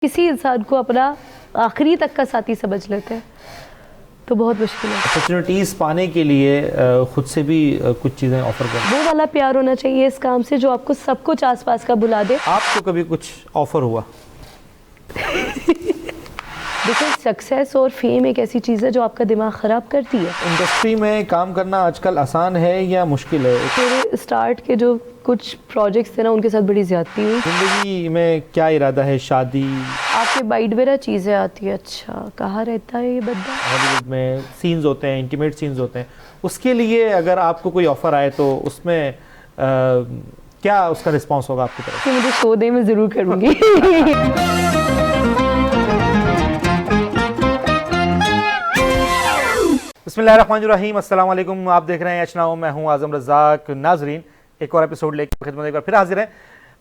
किसी इंसान को अपना आखिरी तक का साथी समझ लेते हैं तो बहुत मुश्किल है। अपॉर्चुनिटीज़ पाने के लिए खुद से भी कुछ चीज़ें ऑफर करें। वो वाला प्यार होना चाहिए इस काम से जो आपको सब कुछ आसपास का भुला दे। आपको कभी कुछ ऑफर हुआ? देखिए, सक्सेस और फेम एक ऐसी चीज़ है जो आपका दिमाग ख़राब करती है। इंडस्ट्री में काम करना आजकल आसान है या मुश्किल है? मेरे स्टार्ट के जो कुछ प्रोजेक्ट्स थे ना, उनके साथ बड़ी ज़्यादती हुई। ज़िंदगी में क्या इरादा है? शादी? आपके बाइट मेरा चीज़ें आती है, अच्छा कहाँ रहता है ये बंदा। हॉलीवुड में सीन्स होते हैं, इंटीमेट सीन्स होते हैं, उसके लिए अगर आपको कोई ऑफ़र आए तो उसमें क्या उसका रिस्पॉन्स होगा आपकी तरफ? कि मुझे शो दे, मैं ज़रूर करूँगी। बिस्मिल्लाहिर्रहमानिर्रहीम, अस्सलाम वालेकुम। आप देख रहे हैं अचनाओ, मैं हूं आज़म रज़ाक। नाजरीन, एक और एपिसोड लेकर खिदमत एक बार फिर हाजिर हैं।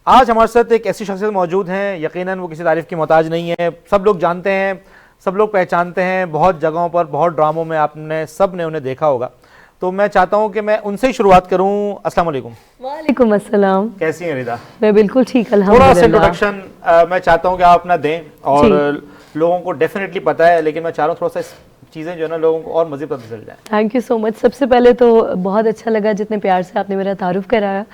आज हमारे साथ एक ऐसी शख्सियत मौजूद हैं, यकीनन वो किसी तारीफ़ की मोहताज नहीं है। सब लोग जानते हैं, सब लोग पहचानते हैं, बहुत जगहों पर, बहुत ड्रामों में आपने सब ने उन्हें देखा होगा। तो मैं चाहता हूँ कि मैं उनसे ही शुरुआत करूँ। अस्सलाम वालेकुम। वालेकुम अस्सलाम। कैसी हैं रिदा? मैं बिल्कुल ठीक, थोड़ा सा अल्हम्दुलिल्लाह। इंट्रोडक्शन मैं चाहता हूँ कि आप अपना दें, और लोगों को डेफिनेटली पता है, लेकिन मैं चाह रहा हूँ थोड़ा सा चीज़ें जो है ना लोगों को और मज़ीद पता चल जाए। Thank you so much. सबसे पहले तो बहुत अच्छा लगा जितने प्यार से आपने मेरा तारुफ कराया।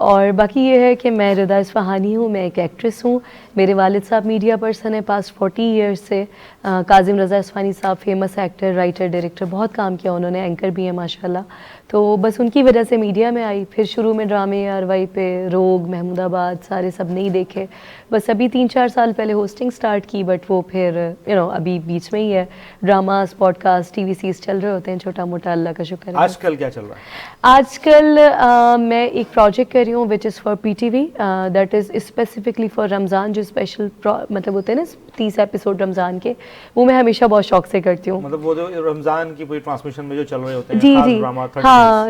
और बाकी ये है कि मैं रिदा इस्फहानी हूँ, मैं एक एक्ट्रेस हूँ। मेरे वालिद साहब मीडिया पर्सन है पास्ट 40 ईयर्स से। काजिम रज़ा इस्फहानी साहब फेमस एक्टर, राइटर, डायरेक्टर, बहुत काम किया उन्होंने, एंकर भी है माशाल्लाह। तो बस उनकी वजह से मीडिया में आई। फिर शुरू में ड्रामे आरवाई पे, रोग, महमूदाबाद, सारे सब नहीं देखे। बस अभी 3-4 साल पहले होस्टिंग स्टार्ट की, बट वो फिर अभी बीच में ही है। ड्रामास, पॉडकास्ट, टीवी सीरीज चल रहे होते हैं छोटा मोटा, अल्लाह का शुक्र है। आजकल क्या चल रहा है? आजकल मैं एक प्रोजेक्ट कर रही हूँ which is for PTV, that is specifically for Ramzan. जो स्पेशल मतलब होते हैं ना 30 एपिसोड रमज़ान के, वो मैं हमेशा बहुत शौक से करती हूँ। मतलब वो जो रमज़ान की पूरी ट्रांसमिशन में जो चल रहे होते हैं, जी खास जी, ड्रामा,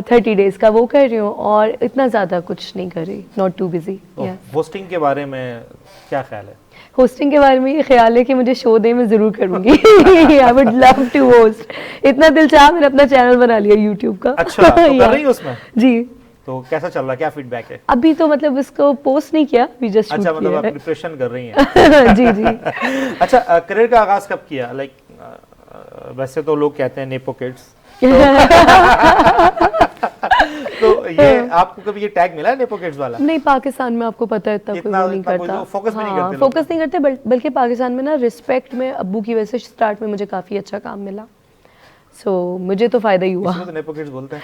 30 डेज का वो कर रही हूँ, और इतना ज़्यादा कुछ नहीं कर रही, नॉट टू बिजी। होस्टिंग के बारे में क्या ख्याल है? होस्टिंग के बारे में ये ख्याल है कि मुझे शो दे, मैं ज़रूर करूँगी। I would love to host. इतना दिल चाहा, मैंने अपना चैनल बना लिया यूट्यूब का। अच्छा, तो कर रही हो उसमें? जी। तो कैसा चल रहा है, क्या फीडबैक है? अभी तो मतलब इसको पोस्ट नहीं किया, वी जस्ट अच्छा, मतलब आप प्रिपरेशन कर रही हैं। जी जी। अच्छा, करियर का आगाज कब किया? लाइक वैसे तो लोग कहते हैं नेपो किड्स, तो ये आपको कभी ये टैग मिला है नेपो किड्स वाला? नहीं, पाकिस्तान में आपको पता है इतना कोई नहीं करता, फोकस भी नहीं करते, फोकस नहीं करते। बल्कि पाकिस्तान में ना रिस्पेक्ट में अब्बू की वजह से स्टार्ट में मुझे काफ़ी अच्छा काम मिला। सो मुझे तो फायदा ही हुआ। तो नेपो किड्स बोलते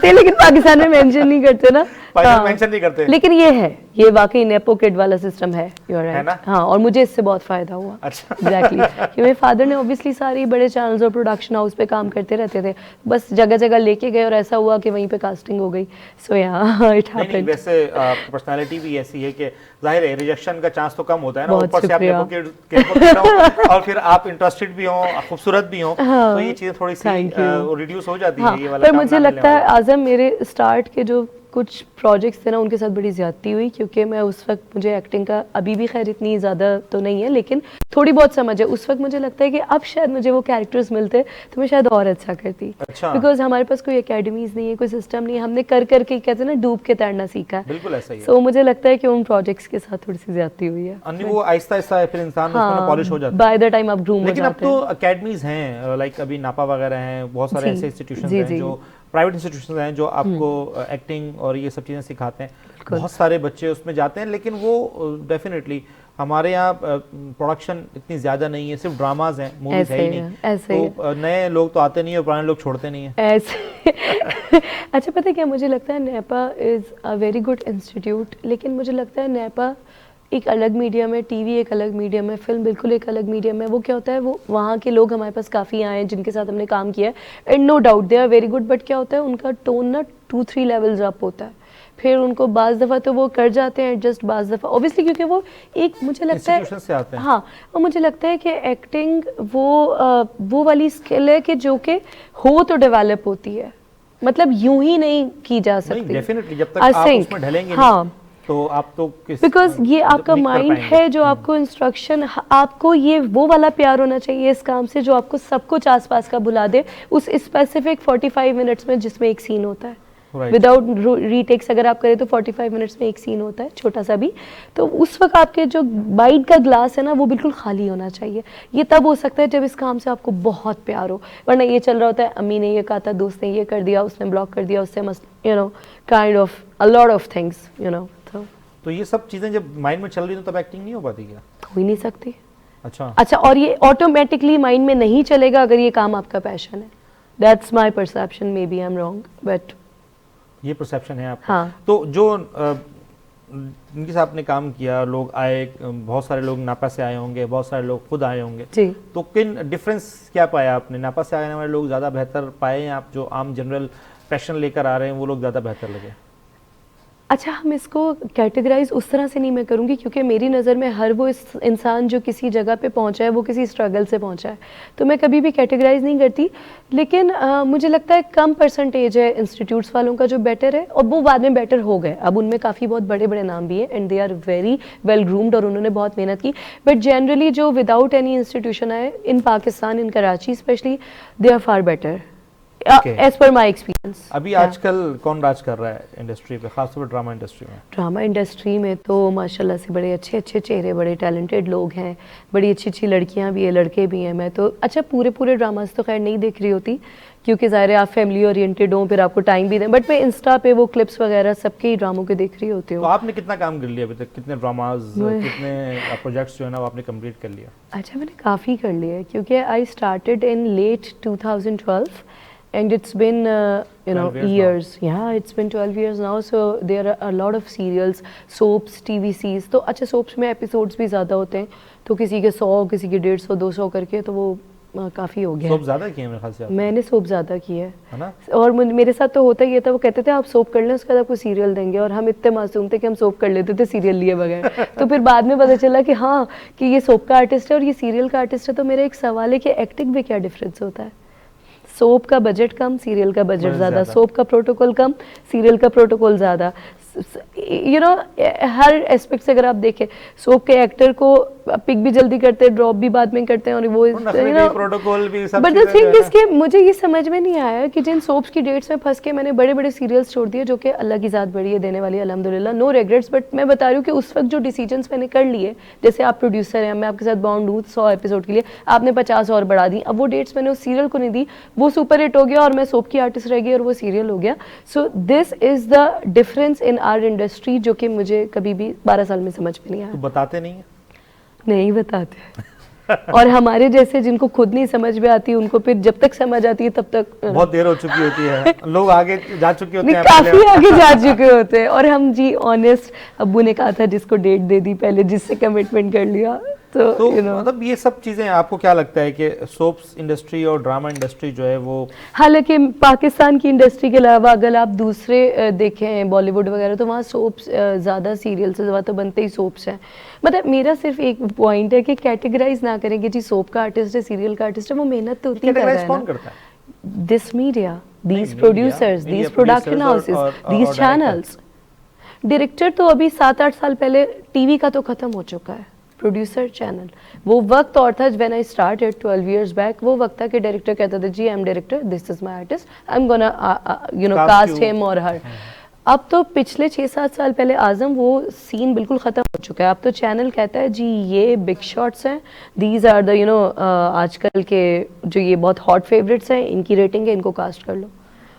हैं लेकिन पाकिस्तान में मेंशन नहीं करते ना। मेंशन नहीं करते, लेकिन ये वाकई नेपो किड वाला सिस्टम है। You are right. हाँ, और मुझे इससे बहुत फायदा हुआ। अच्छा। एग्जैक्टली। कि मेरे फादर ने ऑब्वियसली सारी बड़े चैनल्स और प्रोडक्शन हाउस पे काम करते रहते थे, बस जगह जगह लेके गए और ऐसा हुआ कि वहीं पे कास्टिंग हो गई। सो या इट हैपेंड। वैसे पर्सनालिटी भी ऐसी है कि जाहिर है रिजेक्शन का चांस तो कम होता है ना, ऊपर से आप नेपो किड हो और फिर आप इंटरेस्टेड भी हो, खूबसूरत भी हो, तो ये चीजें थोड़ी सी रिड्यूस हो जाती है ये वाला। पर मुझे लगता है आज़म, मेरे स्टार्ट के जो कुछ प्रोजेक्ट्स थे ना, उनके साथ बड़ी ज़्यादती हुई, क्योंकि मैं उस वक्त, मुझे एक्टिंग का अभी भी खैर इतनी ज़्यादा तो नहीं है, लेकिन थोड़ी बहुत समझ है। उस वक्त मुझे लगता है कि अब शायद मुझे वो कैरेक्टर्स मिलते तो मैं शायद और अच्छा करती। अच्छा। बिकॉज हमारे पास कोई एकेडमीज नहीं है, कोई सिस्टम नहीं है, हमने कर करके कहते हैं ना डूब के तैरना सीखा है। बिल्कुल ऐसा ही है। सो मुझे लगता है कि उन प्रोजेक्ट्स के साथ थोड़ी सी ज़्यादती हुई है। वो आहिस्ता आहिस्ता फिर इंसान उसमें पॉलिश हो जाता है बाय द टाइम आप ग्रूम हो जाते हैं। लेकिन अब तो एकेडमीज हैं, लाइक अभी नापा वगैरह हैं, बहुत सारे ऐसे इंस्टीट्यूशंस हैं जो प्राइवेट इंस्टीट्यूशंस हैं जो आपको एक्टिंग और ये सब चीज़ें सिखाते हैं। बहुत सारे बच्चे उसमें जाते हैं, लेकिन वो डेफिनेटली हमारे यहाँ प्रोडक्शन इतनी ज़्यादा नहीं है, सिर्फ ड्रामाज हैं, मूवीज है ही नहीं। तो नए लोग तो आते नहीं है और पुराने लोग छोड़ते नहीं हैं ऐसे। अच्छा, पता है क्या, मुझे लगता है Nipah is a very good institute, लेकिन मुझे लगता है नेपा एक अलग मीडियम है, टीवी एक अलग मीडियम है, फिल्म बिल्कुल एक अलग मीडियम है। वो क्या होता है, वो वहाँ के लोग हमारे पास काफ़ी आए हैं जिनके साथ हमने काम किया है, and no doubt they are very good, but क्या होता है उनका टोन ना 2-3 लेवल्स अप होता है। फिर उनको बाज़ दफ़ा तो वो कर जाते हैं एडजस्ट, बाज़ दफ़ा ऑब्वियसली क्योंकि वो एक, मुझे लगता है से आते हैं। हाँ, और मुझे लगता है कि एक्टिंग वो वाली स्किल है कि जो कि हो तो डेवलप होती है, मतलब यूं ही नहीं की जा सकती। डेफिनेटली जब तक आप उसमें ढलेंगे नहीं, तो आप तो बिकॉज ये आपका माइंड है जो आपको इंस्ट्रक्शन, आपको ये वो वाला प्यार होना चाहिए इस काम से जो आपको सब कुछ आसपास का भुला दे उस स्पेसिफिक 45 मिनट्स में जिसमें एक सीन होता है। Right. विदाउट रीटेक्स अगर आप करें तो 45 मिनट्स में एक सीन होता है छोटा सा भी, तो उस वक्त आपके जो बाइट का ग्लास है ना वो बिल्कुल खाली होना चाहिए। ये तब हो सकता है जब इस काम से आपको बहुत प्यार हो, वरना ये चल रहा होता है अम्मी ने ये कहा था, दोस्त ने ये कर दिया, उसने ब्लॉक कर दिया, उससे मस्त kind of a lot of things तो ये सब चीजें जब माइंड में चल रही हैं तो तब एक्टिंग नहीं हो पाती क्या? हो ही नहीं सकती। अच्छा, और ये ऑटोमेटिकली माइंड में नहीं चलेगा अगर ये काम आपका पैशन है। That's my perception, maybe I am wrong, but ये परसेप्शन है आपका। हाँ। तो जो जिनके साथ आपने काम किया, लोग आए, बहुत सारे लोग नापा से आए होंगे, बहुत सारे लोग खुद आए होंगे जी। तो किन डिफरेंस क्या पाया आपने? नापा से आने वाले लोग ज़्यादा बेहतर पाए हैं आप, जो आम जनरल पैशन लेकर आ रहे हैं वो लोग ज़्यादा बेहतर लगे? अच्छा, हम इसको कैटेगराइज उस तरह से नहीं मैं करूँगी, क्योंकि मेरी नज़र में हर वो इंसान जो किसी जगह पे पहुँचा है वो किसी स्ट्रगल से पहुँचा है, तो मैं कभी भी कैटेगराइज नहीं करती। लेकिन मुझे लगता है कम परसेंटेज है इंस्टीट्यूट्स वालों का जो बेटर है, और वो बाद में बेटर हो गए। अब उनमें काफ़ी बहुत बड़े बड़े नाम भी हैं and they are very well groomed और उन्होंने बहुत मेहनत की, बट जनरली जो विदाउट एनी इंस्टीट्यूशन आए in Pakistan, in Karachi specially, they are far better as per my experience. अभी आजकल कौन राज कर रहा है इंडस्ट्री पे, खासतौर पर ड्रामा इंडस्ट्री में? ड्रामा इंडस्ट्री में तो माशाल्लाह से बड़े अच्छे अच्छे चेहरे, बड़े टैलेंटेड लोग हैं, बड़ी अच्छी अच्छी लड़कियां भी हैं, लड़के भी हैं। मैं तो अच्छा पूरे ड्रामास तो खैर नहीं देख रही होती, क्योंकि ज़ाहिर है आप फैमिली ओरिएंटेड हो, फिर आपको टाइम भी दें, बट मैं इंस्टा पे वो क्लिप्स वगैरह सबके ही ड्रामों के देख रही होती हूँ। तो आपने कितना काम कर लिया अभी तक? कितने ड्रामाज, कितने प्रोजेक्ट्स जो है ना वो आपने कंप्लीट कर लिया? अच्छा, मैंने काफ़ी कर लिया है, क्योंकि I started in late 2012 and it's been 12 years years now. Yeah, it's been 12 years now, so there are a lot of serials, soaps, TVCs। तो अच्छा soaps में episodes भी ज़्यादा होते हैं, तो किसी के 100, किसी के 150, 200 करके, तो वो काफ़ी हो गया। सोप ज़्यादा किए मेरे ख्याल से? मैंने सोप ज़्यादा की है ना? और मेरे साथ तो होता ही ये था, वो कहते थे आप सोप कर लें उसके बाद आपको सीरियल देंगे, और हम इतने मासूम थे कि हम सोप कर लेते थे सीरियल लिए बगैर। तो फिर बाद में पता चला कि हाँ, कि ये सोप का आर्टिस्ट है और ये सीरियल का आर्टिस्ट है। तो मेरा एक सवाल है कि एक्टिंग में क्या डिफरेंस होता है? सोप का बजट कम, सीरियल का बजट ज़्यादा, सोप का प्रोटोकॉल कम, सीरियल का प्रोटोकॉल ज़्यादा। हर एस्पेक्ट से अगर आप देखें, सोप के एक्टर को पिक भी जल्दी करते हैं, ड्रॉप भी बाद में करते हैं, और वो प्रोटोकॉल भी सब। बट द थिंग इज कि मुझे ये समझ में नहीं आया कि जिन सोप्स की डेट्स में फंस के मैंने बड़े बड़े सीरियल्स छोड़ दिए, जो कि अल्लाह की ज़ात बड़ी है देने वाली, अल्हम्दुलिल्लाह, नो रिग्रेट्स। बट मैं बता रही हूँ कि उस वक्त जो डिसीजंस मैंने कर लिए, जैसे आप प्रोड्यूसर हैं, मैं आपके साथ बाउंड हूँ 100 एपिसोड के लिए, आपने 50 और बढ़ा दी, अब वो डेट्स मैंने उस सीरियल को नहीं दी, वो सुपर हिट हो गया और मैं सोप की आर्टिस्ट रह गई और वो सीरियल हो गया। So this is the difference in our industry, जो कि मुझे कभी भी 12 साल में समझ में नहीं आया। तो बताते नहीं है? नहीं बताते। और हमारे जैसे जिनको खुद नहीं समझ में आती, उनको फिर जब तक समझ आती है तब तक बहुत देर हो चुकी होती है, लोग आगे जा चुके होते हैं, काफी आगे जा चुके होते हैं। और हम जी ऑनेस्ट, अब्बू ने कहा था जिसको डेट दे दी पहले, जिससे कमिटमेंट कर लिया, तो मतलब ये सब चीजें आपको क्या लगता है कि सोप्स इंडस्ट्री और ड्रामा इंडस्ट्री जो है वो, हालांकि पाकिस्तान की इंडस्ट्री के अलावा अगर आप दूसरे देखें बॉलीवुड वगैरह, तो वहाँ सोप्स ज़्यादा, सीरियल से ज़्यादा तो बनते ही सोप्स हैं। मतलब मेरा सिर्फ एक पॉइंट है कि कैटेगराइज ना करें कि जी सोप का आर्टिस्ट है, सीरियल का आर्टिस्ट है, वो मेहनत तो उतनी कर रहा है। कौन करता है? This media, these producers, these production houses, these channels. Director तो अभी 7-8 साल पहले टीवी का तो खत्म हो चुका है, प्रोड्यूसर चैनल वो वक्त और था व्हेन आई स्टार्टेड 12 years बैक। वो वक्त था कि डायरेक्टर कहता था जी I am director, this is my artist, I am gonna cast him or her. अब तो पिछले 6-7 साल पहले आजम वो सीन बिल्कुल ख़त्म हो चुका है। अब तो चैनल कहता है जी ये बिग शॉट्स हैं, दीज आर द आजकल के जो ये बहुत हॉट फेवरेट्स हैं, इनकी रेटिंग है, इनको कास्ट कर लो।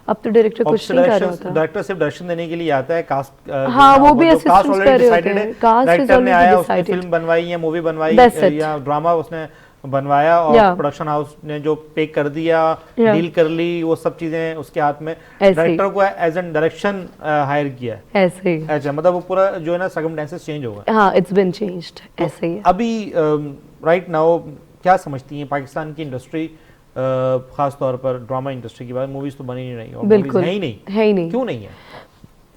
अब तो डायरेक्टर कुछ नहीं कर रहा होता। डायरेक्टर सिर्फ डायरेक्शन देने के लिए आता है, कास्ट हाँ वो भी असिस्टेंस कर रहे होते हैं, डायरेक्टर ने आया, उसने फिल्म बनवाई या मूवी बनवाई या ड्रामा उसने बनवाया, और प्रोडक्शन हाउस ने जो पे कर दिया, डील कर ली, वो सब चीजें उसके हाथ में, डायरेक्टर को एज एन डायरेक्शन हायर किया ऐसे ही। अच्छा, मतलब वो पूरा जो है ना सर्कमस्टेंसेस चेंज हो गए। हाँ, इट्स बीन चेंज्ड ऐसे ही। अभी राइट नाउ क्या समझती हैं पाकिस्तान की इंडस्ट्री, खास तौर पर ड्रामा इंडस्ट्री की बात, मूवीज तो बनी नहीं रही, और बिल्कुल है ही नहीं। क्यों नहीं है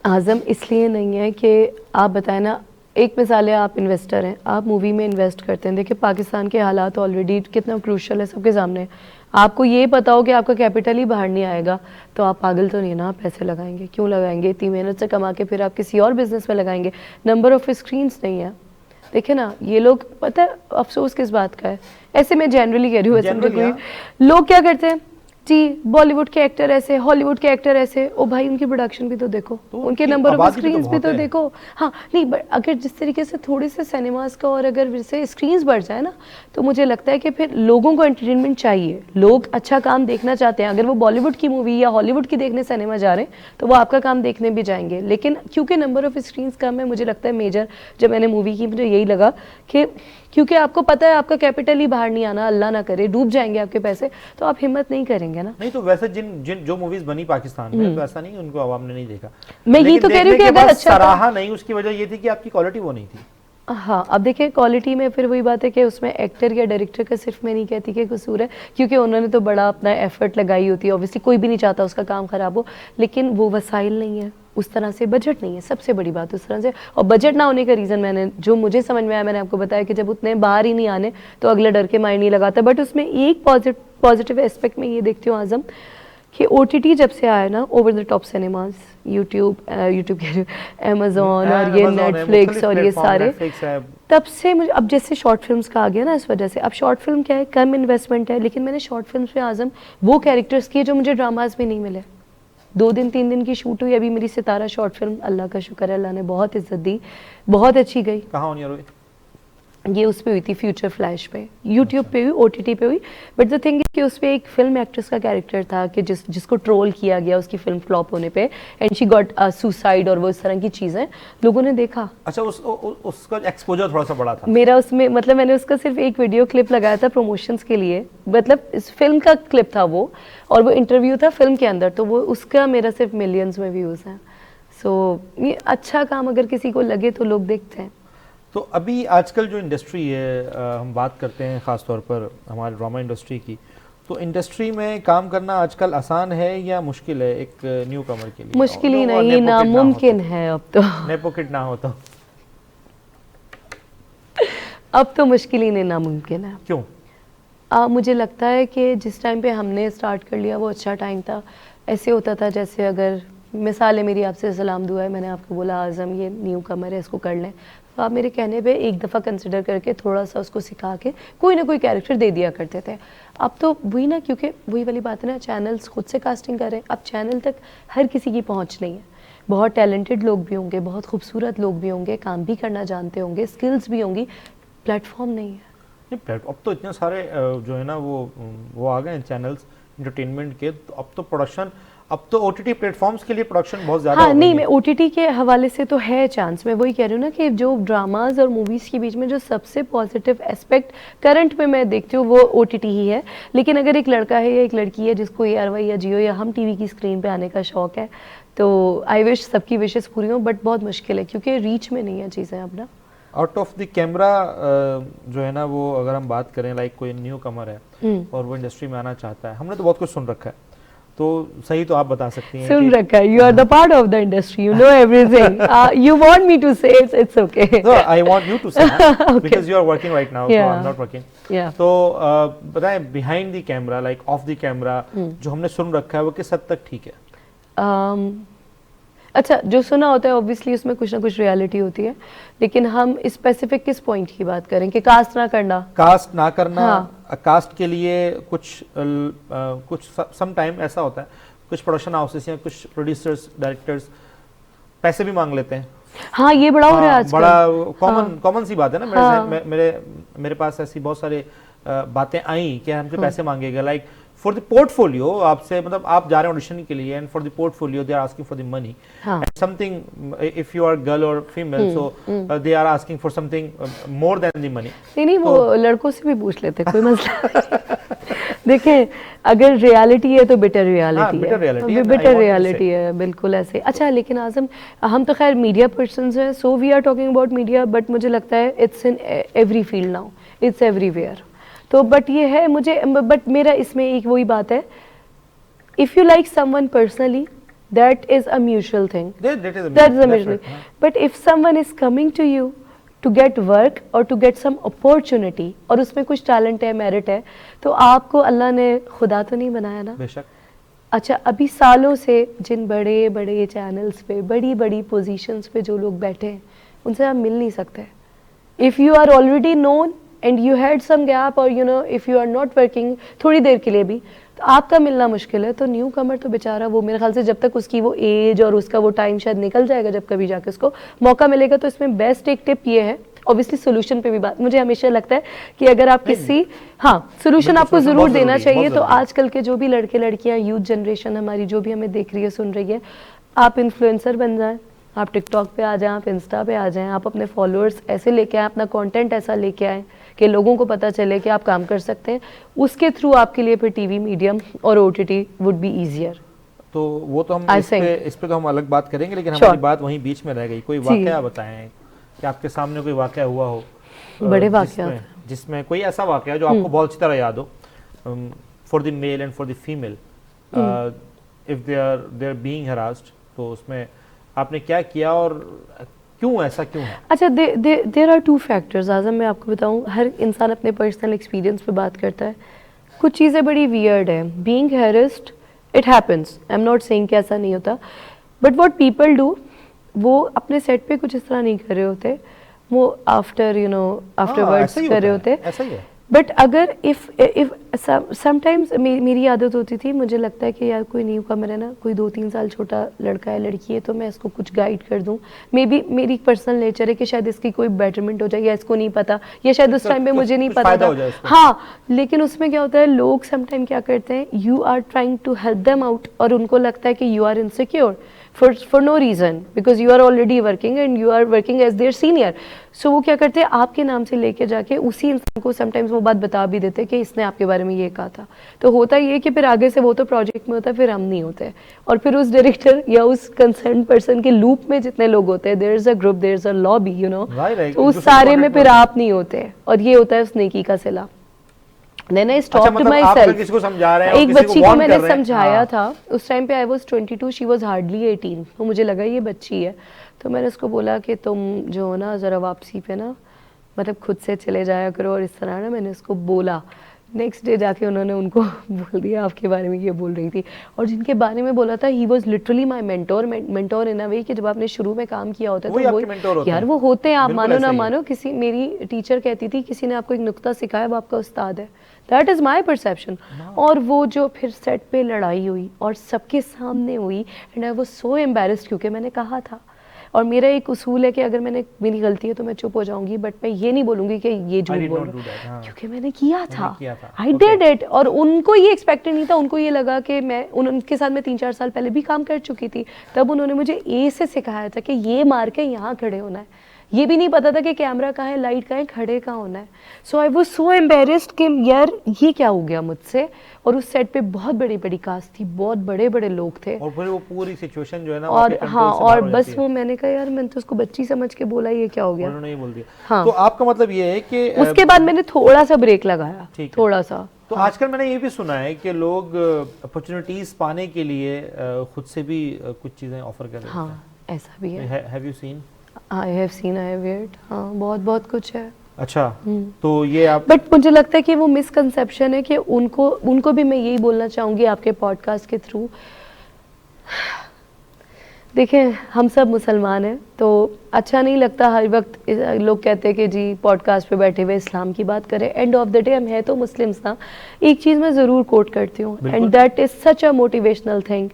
आजम? इसलिए नहीं है कि आप बताएं ना, एक मिसाल है, आप इन्वेस्टर हैं, आप मूवी में इन्वेस्ट करते हैं, देखिए पाकिस्तान के हालात ऑलरेडी कितना क्रूशल है सबके सामने। आपको ये पता हो कि आपका कैपिटल ही बाहर नहीं आएगा, तो आप पागल तो नहीं ना, आप पैसे लगाएंगे। क्यों लगाएंगे? इतनी मेहनत से कमा के फिर आप किसी और बिजनेस में लगाएंगे। नंबर ऑफ स्क्रीन्स नहीं है, देखिए ना, ये लोग, पता है अफसोस किस बात का है, ऐसे मैं जनरली कह रही हूँ, लोग क्या करते हैं, जी, बॉलीवुड के एक्टर ऐसे, हॉलीवुड के एक्टर ऐसे, ओ भाई उनकी प्रोडक्शन भी तो देखो, तो उनके उनकी नंबर ऑफ आबादी भी तो स्क्रीन्स भी बहुत तो है। देखो। हाँ नहीं, बट अगर जिस तरीके से थोड़े से सिनेमाज का और अगर वैसे स्क्रीन्स बढ़ जाए ना, तो मुझे लगता है कि फिर लोगों को एंटरटेनमेंट चाहिए, लोग अच्छा काम देखना चाहते हैं। अगर वो बॉलीवुड की मूवी या हॉलीवुड की देखने सिनेमा जा रहे हैं तो वो आपका काम देखने भी जाएंगे, लेकिन क्योंकि नंबर ऑफ स्क्रीन्स कम है, मुझे लगता है मेजर, जब मैंने मूवी की मुझे यही लगा कि क्योंकि आपको पता है आपका कैपिटल ही बाहर नहीं आना, अल्लाह ना करे डूब जाएंगे आपके पैसे, तो आप हिम्मत नहीं करेंगे ना। नहीं तो वैसे जिन जिन जो मूवीज बनी पाकिस्तान में, तो ऐसा नहीं उनको आवाम ने नहीं देखा। मैं यही लेकिन तो कह रही हूँ देखने कि के अगर बाद अच्छा था। सराहा नहीं, उसकी वजह ये थी कि आपकी क्वालिटी वो नहीं थी। हाँ, अब देखिए क्वालिटी में फिर वही बात है कि उसमें एक्टर या डायरेक्टर का सिर्फ मैं नहीं कहती कि कसूर है, क्योंकि उन्होंने तो बड़ा अपना एफर्ट लगाई होती है, ऑब्वियसली कोई भी नहीं चाहता उसका काम खराब हो, लेकिन वो वसाइल नहीं है उस तरह से, बजट नहीं है, सबसे बड़ी बात उस तरह से। और बजट ना होने का रीज़न मैंने जो मुझे समझ में आया, मैंने आपको बताया कि जब उतने बाहर ही नहीं आने तो अगला डर के माइंड नहीं लगाता। बट उसमें एक पॉजिटिव एस्पेक्ट में ये देखती हूँ आजम, कि OTT जब से आया ना, over the top cinemas, YouTube कह रही हूँ, अमेजोन और ये नेटफ्लिक्स और ये सारे, तब से मुझे अब जैसे शॉर्ट फिल्म्स का आ गया ना, इस वजह से अब शॉर्ट फिल्म क्या है, कम इन्वेस्टमेंट है, लेकिन मैंने शॉर्ट फिल्म्स में आजम वो कैरेक्टर्स किए जो मुझे ड्रामाज में नहीं मिले। 2 दिन 3 दिन की शूट हुई, अभी मेरी सितारा शॉर्ट फिल्म, अल्लाह का शुक्र है, अल्लाह ने बहुत इज्जत दी, बहुत अच्छी गई। कहाँ होनी है? ये उस पे हुई थी फ्यूचर फ्लैश पे, यूट्यूब पे हुई, OTT पे हुई। बट द थिंग कि उस पे एक फिल्म एक्ट्रेस का कैरेक्टर था कि जिसको ट्रोल किया गया उसकी फिल्म फ्लॉप होने पे, एंड शी गॉट सुसाइड और वो इस तरह की चीज़ें लोगों ने देखा। अच्छा, उसका एक्सपोजर थोड़ा सा बड़ा था। मेरा उसमें मतलब मैंने उसका सिर्फ एक वीडियो क्लिप लगाया था प्रमोशंस के लिए, मतलब इस फिल्म का क्लिप था वो, और वो इंटरव्यू था फिल्म के अंदर, तो वो उसका मेरा सिर्फ मिलियंस में व्यूज़ हैं। सो ये अच्छा काम अगर किसी को लगे तो लोग देखते हैं। तो अभी आजकल जो इंडस्ट्री है, हम बात करते हैं ख़ास तौर पर हमारे ड्रामा इंडस्ट्री की, तो इंडस्ट्री में काम करना आजकल आसान है या मुश्किल है एक न्यू कमर के लिए? मुश्किल ही नहीं, नामुमकिन है अब तो। नेपोकिड ना हो तो अब तो मुश्किल ही नहीं, नामुमकिन है। क्यों? मुझे लगता है कि जिस टाइम पे हमने स्टार्ट कर लिया वो अच्छा टाइम था। ऐसे होता था जैसे, अगर मिसाल है मेरी आपसे, सलाम दुआ है, मैंने आपको बोला आज़म ये न्यू कमर है, इसको कर लें, तो आप मेरे कहने पे एक दफ़ा कंसिडर करके थोड़ा सा उसको सिखा के कोई ना कोई कैरेक्टर दे दिया करते थे। अब तो वही ना, क्योंकि वही वाली बात है ना, चैनल्स खुद से कास्टिंग कर रहे हैं, अब चैनल तक हर किसी की पहुंच नहीं है। बहुत टैलेंटेड लोग भी होंगे, बहुत खूबसूरत लोग भी होंगे, काम भी करना जानते होंगे, स्किल्स भी होंगी, प्लेटफॉर्म नहीं है। अब तो इतने सारे जो है ना वो आ गए हैं चैनल्स एंटरटेनमेंट के, तो अब तो प्रोडक्शन, अब तो OTT प्लेटफॉर्म्स के लिए प्रोडक्शन बहुत ज़्यादा हाँ नहीं, मैं OTT के हवाले से तो है चांस, मैं वही कह रही हूँ ना कि जो ड्रामाज और मूवीज़ के बीच में जो सबसे पॉजिटिव एस्पेक्ट करंट में मैं देखती हूँ वो OTT ही है। लेकिन अगर एक लड़का है या एक लड़की है जिसको ARY या जियो या हम TV की स्क्रीन पे आने का शौक़ है, तो आई विश सबकी विशेस पूरी हों, बट बहुत मुश्किल है क्योंकि रीच में नहीं है चीज़ें अपना। आउट ऑफ द कैमरा जो है ना, वो अगर हम बात करें, लाइक कोई न्यू कमर है और वो इंडस्ट्री में आना चाहता है, हमने तो बहुत कुछ सुन रखा है, तो सही तो आप बता सकती हैं सुन रखा है, you are the part of the industry, you know everything, you want me to say it's okay, no I want you to say because you are working right now, so I am not working. तो बताएं behind the camera, like of the camera, जो हमने सुन रखा है वो किस हद तक ठीक है? अच्छा, जो सुना होता है ऑब्वियसली उसमें कुछ ना कुछ रियलिटी होती है, लेकिन हम स्पेसिफिक किस पॉइंट की बात करें कि कास्ट ना करना, हाँ। कास्ट के लिए कुछ सम टाइम ऐसा होता है, कुछ प्रोडक्शन हाउसेस या कुछ प्रोड्यूसर्स डायरेक्टर्स पैसे भी मांग लेते हैं। हाँ, ये बड़ा हो रहा है आजकल, बड़ा कॉमन सी बात है ना। हाँ। मेरे पास ऐसी बहुत सारे बातें आई कि हमसे पैसे मांगेगा, लाइक फॉर द पोर्टफोलियो, आपसे मतलब आप जा रहे हैं ऑडिशन के लिए, and for the portfolio they are asking for the money, something if you are girl or female, so they are asking for something more than the money. नहीं, वो लड़कों से भी पूछ लेते, कोई मसला देखें, अगर रियलिटी है तो बेटर रियलिटी है, बेटर रियलिटी है, बिल्कुल ऐसे। अच्छा, लेकिन आज़म, हम तो खैर मीडिया पर्सन्स हैं, so we are talking about media, but मुझे लगता है it's in every field now, it's everywhere. तो बट ये है मुझे, बट मेरा इसमें एक वही बात है, if you like someone personally that is a mutual thing, that is a mutual, but if someone is coming to you to get work और टू गेट सम अपॉर्चुनिटी, और उसमें कुछ टैलेंट है, मेरिट है, तो आपको अल्लाह ने खुदा तो नहीं बनाया ना? बेशक। अच्छा, अभी सालों से जिन बड़े बड़े चैनल्स पे, बड़ी बड़ी पोजीशंस पे जो लोग बैठे हैं, उनसे आप मिल नहीं सकते। If you are already known and you had some gap, और you know if you are not working थोड़ी देर के लिए भी, तो आपका मिलना मुश्किल है। तो न्यू कमर तो बेचारा वो मेरे ख्याल से जब तक उसकी वो एज और उसका वो टाइम शायद निकल जाएगा, जब कभी जाके उसको मौका मिलेगा। तो इसमें बेस्ट एक टिप ये है, ऑब्वियसली सोल्यूशन पे भी बात, मुझे हमेशा लगता है कि अगर आप किसी सोल्यूशन आपको जरूर देना चाहिए। तो आजकल के जो भी लड़के लड़कियां, यूथ जनरेशन हमारी जो भी हमें देख रही है, सुन रही है, आप इन्फ्लुएंसर बन जाएं, आप टिकटॉक पे आ जाएं, आप इंस्टा पे आ जाएं, आप अपने फॉलोअर्स ऐसे लेके आएं, अपना कंटेंट ऐसा लेके आएं कि लोगों को पता चले कि आप काम कर सकते हैं। उसके थ्रू आपके लिए फिर टीवी मीडियम और ओटीटी वुड बी ईजियर। तो वो तो हम इस पे तो हम अलग बात करेंगे, लेकिन हमारी बात वहीं बीच में रह गई। कोई वाकया बताएं कि आपके सामने कोई वाकया हुआ हो, बड़े वाकया जिसमें कोई ऐसा वाकया जो आपको बहुत अच्छी तरह याद हो, for the male and for the female, if they are being harassed, तो उसमें आपने क्या किया और क्यों ऐसा क्यों है? अच्छा, देयर आर टू फैक्टर्स। आज़म, मैं आपको बताऊं, हर इंसान अपने पर्सनल एक्सपीरियंस पे बात करता है। कुछ चीज़ें बड़ी वियर्ड है। Being harassed, it happens, I am not saying कि ऐसा नहीं होता, बट व्हाट पीपल डू, वो अपने सेट पे कुछ इस तरह नहीं कर रहे होते, वो आफ्टरवर्ड्स कर रहे होते। ऐसा ही है। बट अगर इफ समटाइम्स मेरी आदत होती थी, मुझे लगता है कि यार कोई न्यू कमर है ना, कोई 2-3 साल छोटा लड़का है, लड़की है, तो मैं इसको कुछ गाइड कर दूं। मे बी मेरी पर्सनल नेचर है कि शायद इसकी कोई बेटरमेंट हो जाए, या इसको नहीं पता, या शायद उस टाइम पे मुझे नहीं पता था। हाँ, लेकिन उसमें क्या होता है, लोग समटाइम क्या करते हैं, you are trying to help them out, और उनको लगता है कि you are insecure for no reason, because you are already working and you are working as their senior. So वो क्या करते हैं, आपके नाम से लेके जाके उसी इंसान को समटाइम्स वो बात बता भी देते हैं कि इसने आपके बारे में ये कहा था। तो होता ये कि फिर आगे से वो तो प्रोजेक्ट में होता है, फिर हम नहीं होते, और फिर उस डायरेक्टर या उस कंसर्न पर्सन के लूप में जितने लोग होते हैं, there is a group, there is a lobby, you know, तो उस सारे में फिर आप नहीं होते, और ये होता है उस नेकी का सिला। Then I stopped myself. किसी को समझा रहे हैं, एक बच्ची को मैंने समझाया था, उस टाइम पे I was 22, she was hardly 18, तो मुझे लगा ये बच्ची है, तो मैंने उसको बोला कि तुम जो हो ना, ज़रा वापसी पे ना, मतलब खुद से चले जाया करो, और इस तरह ना मैंने उसको बोला। नेक्स्ट डे जाके उन्होंने उनको बोल दिया आपके बारे में ये बोल रही थी, और जिनके बारे में बोला था, he was literally my mentor in a way, कि जब आपने शुरू में काम किया होता है तो वो यार वो होते हैं, आप मानो ना मानो। किसी मेरी टीचर कहती थी, किसी ने आपको एक नुक्ता सिखाया, वो आपका उस्ताद है, दैट इज़ माई परसेप्शन। और वो जो फिर सेट पे लड़ाई हुई और सबके सामने हुई, and I was so embarrassed, क्योंकि मैंने कहा था, और मेरा एक उसूल है कि अगर मेरी गलती है तो मैं चुप हो जाऊंगी, बट मैं ये नहीं बोलूंगी कि ये झूठ बोल रहा हूं, क्योंकि मैंने किया था, आई डिड इट। और उनको ये एक्सपेक्टेड नहीं था, उनको ये लगा कि मैं उनके साथ में 3-4 साल पहले भी काम कर चुकी थी, तब उन्होंने मुझे ए से सिखाया था कि ये मार के यहाँ खड़े होना है, ये भी नहीं पता था कि कैमरा कहाँ है, लाइट कहाँ है, खड़े कहाँ होना है। सो आई वाज सो एम्बेरस्ड कि यार ये क्या हो गया मुझसे। और उस सेट पे बहुत बड़ी बड़ी कास्ट थी, बहुत बड़े बड़े लोग थे, और फिर वो पूरी सिचुएशन जो है ना, और हाँ, और बस वो मैंने कहा यार मैंने तो उसको बच्ची समझ के बोला, ये क्या हो गया, उन्होंने ये बोल दिया। हाँ। तो आपका मतलब ये है कि उसके बाद मैंने थोड़ा सा ब्रेक लगाया, थोड़ा सा। तो आजकल मैंने ये भी सुना है कि लोग अपॉर्चुनिटीज पाने के लिए खुद से भी कुछ चीजें ऑफर कर रहे हैं। हाँ, ऐसा भी है। Have you seen? I have seen, I have heard, हाँ, बहुत कुछ है। अच्छा, तो ये आप, बट मुझे लगता है कि वो मिसकंसेप्शन है कि उनको भी मैं यही बोलना चाहूँगी आपके पॉडकास्ट के थ्रू। देखें, हम सब मुसलमान हैं, तो अच्छा नहीं लगता हर वक्त लोग कहते हैं कि जी पॉडकास्ट पे बैठे हुए इस्लाम की बात करें। एंड ऑफ द डे हम है तो मुस्लिम्स ना। एक चीज़ मैं ज़रूर कोट करती हूँ, and that is such a motivational thing.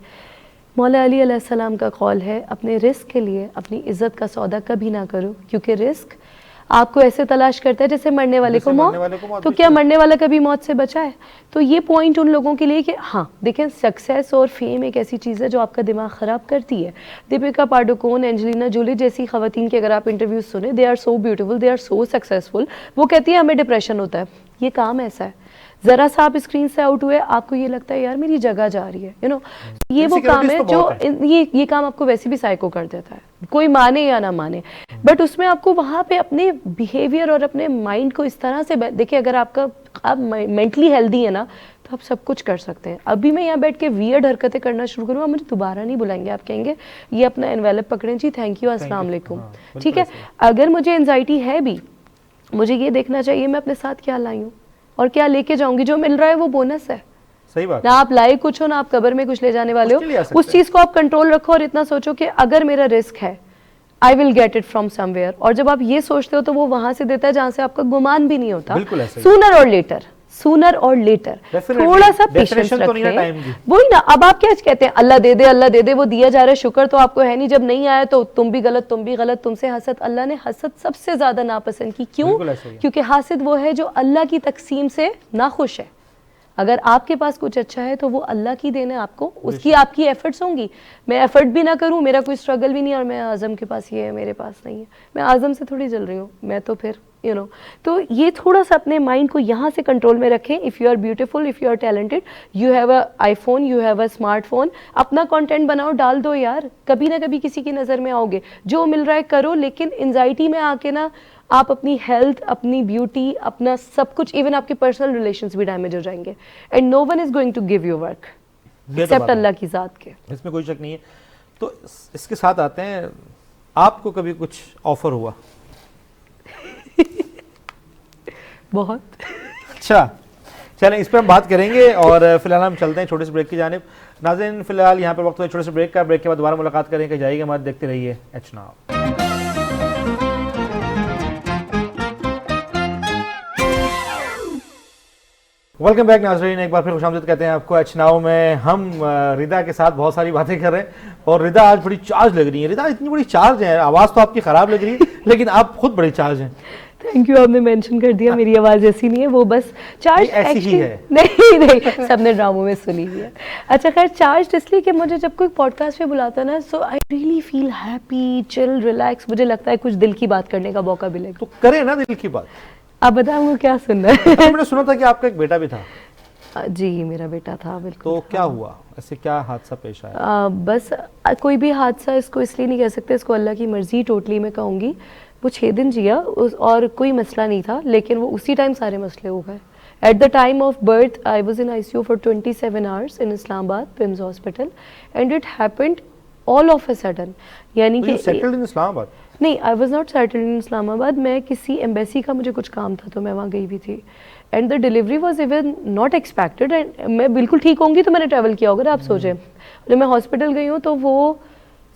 मौला अली अलैहिस्सलाम का कौल है, अपने रिस्क के लिए अपनी इज़्ज़त का सौदा कभी ना करो, क्योंकि रिस्क आपको ऐसे तलाश करता है जैसे मरने वाले को मौत। तो क्या मरने वाला कभी मौत से बचा है? तो ये पॉइंट उन लोगों के लिए कि हाँ देखें, सक्सेस और फेम एक ऐसी चीज़ है जो आपका दिमाग ख़राब करती है। दीपिका पाडुकोन, एंजेलिना जोली जैसी ख़वातीन के अगर आप इंटरव्यूज सुने, they are so beautiful, they are so successful. वो कहती है हमें डिप्रेशन होता है, ये काम ऐसा है, ज़रा सा आप स्क्रीन से आउट हुए, आपको ये लगता है यार मेरी जगह जा रही है, यू नो। ये वो काम है जो ये काम आपको वैसे भी साइको कर देता है, कोई माने या ना माने। बट उसमें आपको वहाँ पे अपने बिहेवियर और अपने माइंड को इस तरह से देखिए, अगर आप मेंटली हेल्दी है ना, तो आप सब कुछ कर सकते हैं। अभी मैं यहाँ बैठ के वियर्ड हरकतें करना शुरू करूँ, मुझे दोबारा नहीं बुलाएंगे, आप कहेंगे ये अपना एनवेलप पकड़ें जी, थैंक यू, अस्सलाम वालेकुम, ठीक है। अगर मुझे एंजाइटी है भी, मुझे ये देखना चाहिए मैं अपने साथ क्या लाई हूँ और क्या लेके जाऊंगी। जो मिल रहा है वो बोनस है, सही बात। ना आप लाए कुछ हो, ना आप कब्र में कुछ ले जाने वाले हो। उस चीज को आप कंट्रोल रखो और इतना सोचो कि अगर मेरा रिस्क है, I will get it from somewhere. और जब आप ये सोचते हो तो वो वहां से देता है जहां से आपका गुमान भी नहीं होता। सूनर और लेटर, सूनर और लेटर Definitely. थोड़ा सा पेशेंस Definition तो नहीं ना time रखें। की। वही ना, अब आप क्या कहते हैं अल्लाह दे दे अल्लाह दे दे, वो दिया जा रहा है, शुक्र तो आपको है नहीं, जब नहीं आया तो तुम भी गलत तुम भी गलत, तुमसे हसद। अल्लाह ने हसद सबसे ज्यादा नापसंद की, क्यों? बिल्कुल ऐसा ही है। क्योंकि हासिद वो है जो अल्लाह की तकसीम से नाखुश है। अगर आपके पास कुछ अच्छा है तो वो अल्लाह की देन है आपको, उसकी आपकी एफर्ट्स होंगी। मैं एफर्ट भी ना करूं, मेरा कोई स्ट्रगल भी नहीं और मैं आजम के पास ये है मेरे पास नहीं है, मैं आजम से थोड़ी जल रही हूँ, मैं तो फिर तो ये थोड़ा सा अपने माइंड को यहाँ से कंट्रोल में रखें। If you are beautiful, if you are talented, you have a iPhone, you have a smartphone, अपना कंटेंट बनाओ, डाल दो यार, कभी ना कभी किसी की नज़र में आओगे, जो मिल रहा है करो। लेकिन एंजाइटी में आके ना आप अपनी हेल्थ, अपनी ब्यूटी, अपना सब कुछ, इवन आपके पर्सनल रिलेशंस भी डैमेज हो जाएंगे। And no one is going to give you work except Allah की ज़ात के, इसमें कोई शक नहीं है। तो इसके साथ आते हैं, आपको कभी कुछ ऑफर हुआ? बहुत। अच्छा, चलें इस पर हम बात करेंगे और फिलहाल हम चलते हैं छोटे से ब्रेक की जानिब। नाज़रीन फिलहाल यहाँ पर वक्त है छोटे से ब्रेक का, ब्रेक के बाद दोबारा मुलाकात करेंगे, जाइएगा मत, देखते रहिए एच नाउ। वेलकम बैक नाज़रीन, एक बार फिर खुशामदीद कहते हैं आपको एच नाउ में। हम रिदा के साथ बहुत सारी बातें कर रहे हैं और रिदा आज बड़ी चार्ज लग रही है। रिदा इतनी बड़ी चार्ज है, आवाज़ तो आपकी ख़राब लग रही है लेकिन आप खुद बड़ी चार्ज हैं। थैंक यू, आपने मेंशन कर दिया, मेरी आवाज़ ऐसी नहीं है, वो बस चार्ज ऐसी ही है। नहीं सबने ड्रामों में सुनी हुई है। अच्छा खैर, चार्ज इसलिए कि मुझे जब कोई पॉडकास्ट पे बुलाता है ना, so I really feel happy, chill, relax, मुझे लगता है कुछ दिल की बात करने का मौका मिलेगा। तो करें ना दिल की बात। आप बताऊँ क्या सुनना है? मैंने सुना था कि आपका एक बेटा भी था। जी मेरा बेटा था, बिल्कुल। तो क्या हुआ, ऐसे क्या हादसा पेश आया? बस कोई भी हादसा इसको इसलिए नहीं कह सकते, इसको अल्लाह की मर्जी टोटली मैं कहूँगी। वो 6 दिन जिया और कोई मसला नहीं था, लेकिन वो उसी टाइम सारे मसले हो गए। At the time of birth I was in ICU for 27 hours in Islamabad PIMS hospital and it happened all of a sudden. यानी कि सेटल्ड इन इस्लामाबाद? नहीं, आई was not settled in Islamabad, मैं किसी एम्बेसी का मुझे कुछ काम था तो मैं वहाँ गई भी थी। And the delivery was even not expected and मैं बिल्कुल ठीक होंगी तो मैंने ट्रैवल किया होगा, आप सोचें। जब मैं हॉस्पिटल गई हूँ तो वो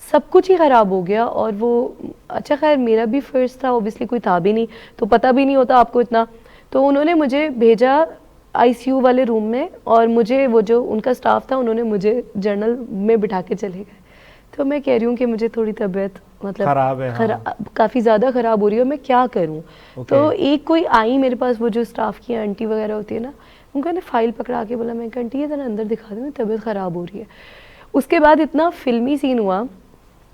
सब कुछ ही ख़राब हो गया और वो, अच्छा खैर मेरा भी फर्स्ट था, ओबियसली कोई था भी नहीं तो पता भी नहीं होता आपको इतना। तो उन्होंने मुझे भेजा ICU वाले रूम में और मुझे वो जो उनका स्टाफ था उन्होंने मुझे जर्नल में बिठा के चले गए। तो मैं कह रही हूँ कि मुझे थोड़ी तबीयत मतलब खराब है, हाँ। काफ़ी ज़्यादा ख़राब हो रही है और मैं क्या करूँ। तो एक कोई आई मेरे पास, वो जो स्टाफ की आंटी वगैरह होती है ना, उनको ने फाइल पकड़ा के बोला, मैं आंटी ये ज़रा अंदर दिखा दूँ, तबीयत ख़राब हो रही है। उसके बाद इतना फिल्मी सीन हुआ,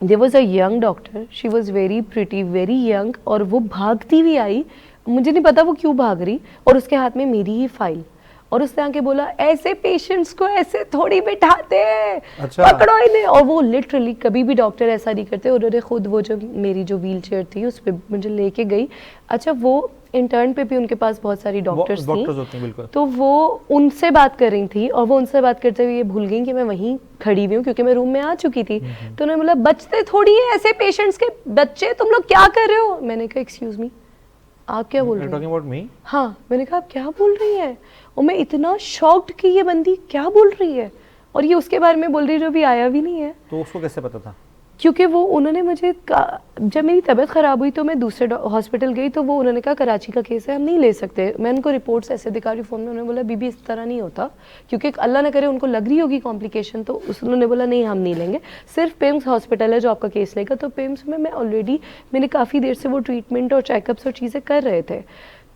there was a young doctor, she was very pretty, very young, और वो भागती हुई आई, मुझे नहीं पता वो क्यों भाग रही, और उसके हाथ में मेरी ही फाइल, और उसने आके बोला ऐसे पेशेंट्स को ऐसे थोड़ी बिठाते हैं, अच्छा। पकड़ो इन्हें। और वो लिटरली कभी भी डॉक्टर ऐसा नहीं करते। उन्होंने खुद वो जो मेरी जो व्हील चेयर थी उस पर मुझे लेके गई। अच्छा वो इंटर्न पे भी उनके पास बहुत सारी डॉक्टर्स थी, तो वो उनसे बात कर रही थी और वो उनसे बात करते हुए ये भूल गई कि मैं वहीं खड़ी हुई हूँ क्योंकि मैं रूम में आ चुकी थी। तो उन्होंने बोला बचते थोड़ी है ऐसे पेशेंट्स के बच्चे, तुम लोग क्या कर रहे हो? मैंने कहा एक्सक्यूज मी, आप क्या बोल रही हैं? हाँ, मैंने कहा आप क्या बोल रही हैं? और मैं इतना शॉक्ड कि ये बंदी क्या बोल रही है और ये उसके बारे में बोल रही जो भी आया भी नहीं है। तो उसको कैसे पता था? क्योंकि वो उन्होंने मुझे, जब मेरी तबीयत ख़राब हुई तो मैं दूसरे हॉस्पिटल गई तो वो उन्होंने कहा कराची का केस है, हम नहीं ले सकते। मैं उनको रिपोर्ट्स ऐसे दिखा रही फ़ोन में, उन्होंने बोला बीबी इस तरह नहीं होता, क्योंकि अल्लाह ना करे उनको लग रही होगी कॉम्प्लिकेशन, तो उन्होंने बोला नहीं हम नहीं लेंगे, सिर्फ पिम्स हॉस्पिटल है जो आपका केस लेगा। तो पिम्स में मैं ऑलरेडी, मैंने काफ़ी देर से वो ट्रीटमेंट और चेकअप्स और चीज़ें कर रहे थे,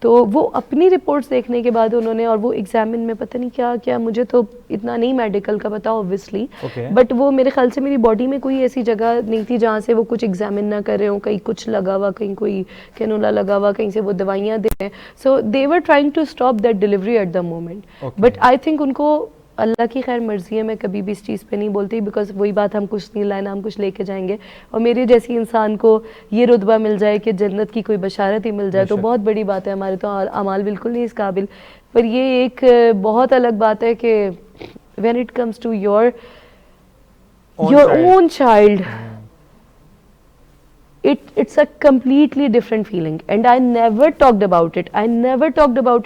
तो वो अपनी रिपोर्ट्स देखने के बाद उन्होंने, और वो एग्जामिन में पता नहीं क्या क्या, मुझे तो इतना नहीं मेडिकल का पता ऑब्वियसली, बट वो मेरे ख्याल से मेरी बॉडी में कोई ऐसी जगह नहीं थी जहाँ से वो कुछ एग्जामिन ना कर रहे हो, कहीं कुछ लगा हुआ, कहीं कोई कैनुला लगा हुआ, कहीं से वो दवाइयाँ दे रहे हैं। So they were trying to stop that delivery at the moment, but I think उनको अल्लाह की खैर मर्जी है, मैं कभी भी इस चीज़ पे नहीं बोलती, बिकॉज वही बात, हम कुछ नहीं लाए ना हम कुछ लेके जाएंगे, और मेरे जैसी इंसान को ये रुतबा मिल जाए कि जन्नत की कोई बशारत ही मिल जाए तो बहुत बड़ी बात है। हमारे तो अमाल बिल्कुल नहीं इस काबिल, पर ये एक बहुत अलग बात है कि when it comes to your own child, it's a completely different feeling and I never talked about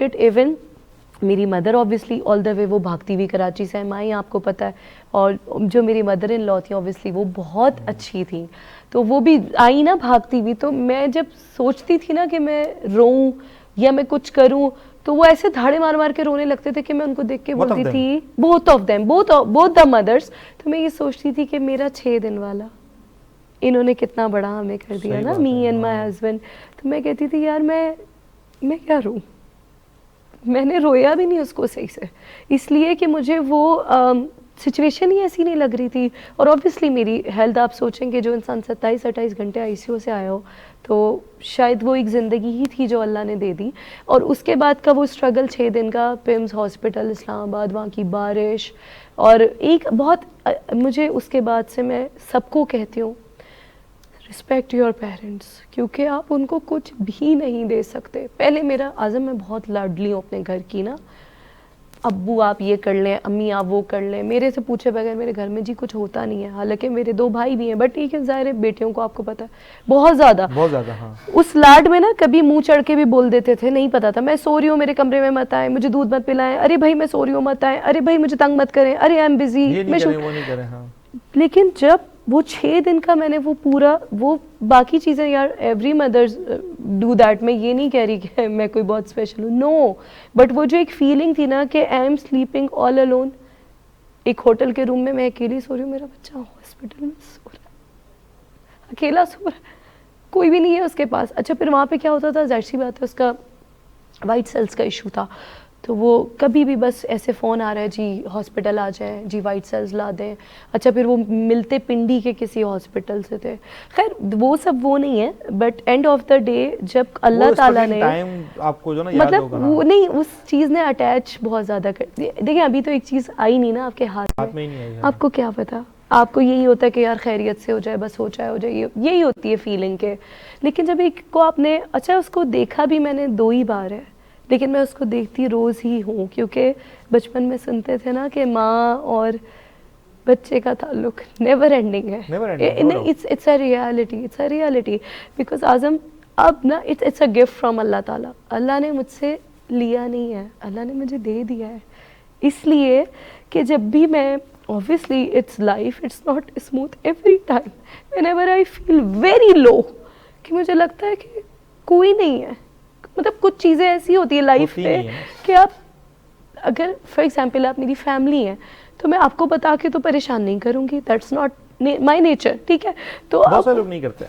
it even मेरी mother obviously all the way वो भागती हुई कराची से है, माँ आपको पता है, और जो मेरी मदर इन लॉ थी ऑब्वियसली वो बहुत अच्छी थी, तो वो भी आई ना भागती हुई। तो मैं जब सोचती थी ना कि मैं रोऊं या मैं कुछ करूं, तो वो ऐसे धाड़े मार मार के रोने लगते थे कि मैं उनको देख के बोलती थी, both of them, both the mothers, तो मैं ये सोचती थी कि मेरा 6 दिन वाला इन्होंने कितना बड़ा हमें कर दिया ना, मी एंड माय हस्बैंड। तो मैं कहती थी यार मैं क्या रोऊं, मैंने रोया भी नहीं उसको सही से, इसलिए कि मुझे वो सिचुएशन ही ऐसी नहीं लग रही थी। और ऑब्वियसली मेरी हेल्थ, आप सोचेंगे जो इंसान 27-28 घंटे आईसीयू से आया हो, तो शायद वो एक ज़िंदगी ही थी जो अल्लाह ने दे दी। और उसके बाद का वो स्ट्रगल 6 दिन का, पिम्स हॉस्पिटल इस्लामाबाद, वहाँ की बारिश, और एक बहुत मुझे उसके बाद से मैं सबको कहती हूँ, रिस्पेक्ट योर पेरेंट्स, क्योंकि आप उनको कुछ भी नहीं दे सकते। पहले मेरा आज़म, मैं बहुत लाडली हूँ अपने घर की ना, अब्बू आप ये कर लें, अम्मी आप वो कर लें, मेरे से पूछे बगैर मेरे घर में जी कुछ होता नहीं है। हालांकि मेरे 2 भाई भी हैं, बट ठीक है, ज़ाहिर है बेटियों को आपको पता है बहुत ज़्यादा। हाँ। उस लाड में ना कभी मुंह चढ़ के भी बोल देते थे, नहीं पता था, मैं सो रही हूँ मेरे कमरे में मत आए, मुझे दूध मत पिलाएं, अरे भाई मैं सो रही हूँ मत आए, अरे भाई मुझे तंग मत करें, अरे आई एम बिजी, मैं लेकिन जब वो 6 दिन का मैंने वो पूरा, वो बाकी चीज़ें यार एवरी मदर्स डू दैट, मैं ये नहीं कह रही कि मैं कोई बहुत स्पेशल हूँ, नो, बट वो जो एक फीलिंग थी ना कि I am sleeping all alone, एक होटल के रूम में मैं अकेली सो रही हूँ, मेरा बच्चा हॉस्पिटल में सो रहा है, अकेला सो रहा है, कोई भी नहीं है उसके पास। अच्छा फिर वहाँ पे क्या होता था, जाहिर सी बात है उसका वाइट सेल्स का इशू था, तो वो कभी भी बस ऐसे फ़ोन आ रहा है जी हॉस्पिटल आ जाएं जी, वाइट सेल्स ला दें। अच्छा फिर वो मिलते पिंडी के किसी हॉस्पिटल से थे, खैर वो सब वो नहीं है, but end of the day जब अल्लाह ताला ने आपको जो ना याद मतलब वो नहीं, उस चीज़ ने अटैच बहुत ज़्यादा कर दिया। देखिए अभी तो एक चीज़ आई नहीं ना आपके हाथ में ही नहीं आई, आपको क्या पता, आपको यही होता है कि यार खैरियत से हो जाए, बस हो जाए, यही होती है फीलिंग के। लेकिन जब एक को आपने, अच्छा उसको देखा भी मैंने 2 ही बार है, लेकिन मैं उसको देखती रोज़ ही हूँ, क्योंकि बचपन में सुनते थे ना कि माँ और बच्चे का ताल्लुक नेवर एंडिंग है, इट्स अ रियलिटी, बिकॉज आज़म अब ना इट्स अ गिफ्ट फ्रॉम अल्लाह ताला। अल्लाह ने मुझसे लिया नहीं है, अल्लाह ने मुझे दे दिया है, इसलिए कि जब भी मैं, obviously it's life, it's not smooth every time, whenever I feel very low, कि मुझे लगता है कि कोई नहीं है, मतलब कुछ चीज़ें ऐसी होती है लाइफ में कि आप, अगर फॉर एग्जांपल आप मेरी फैमिली हैं, तो मैं आपको बता के तो परेशान नहीं करूँगी, दैट्स नॉट माय नेचर, ठीक है। तो बहुत सारे लोग नहीं करते।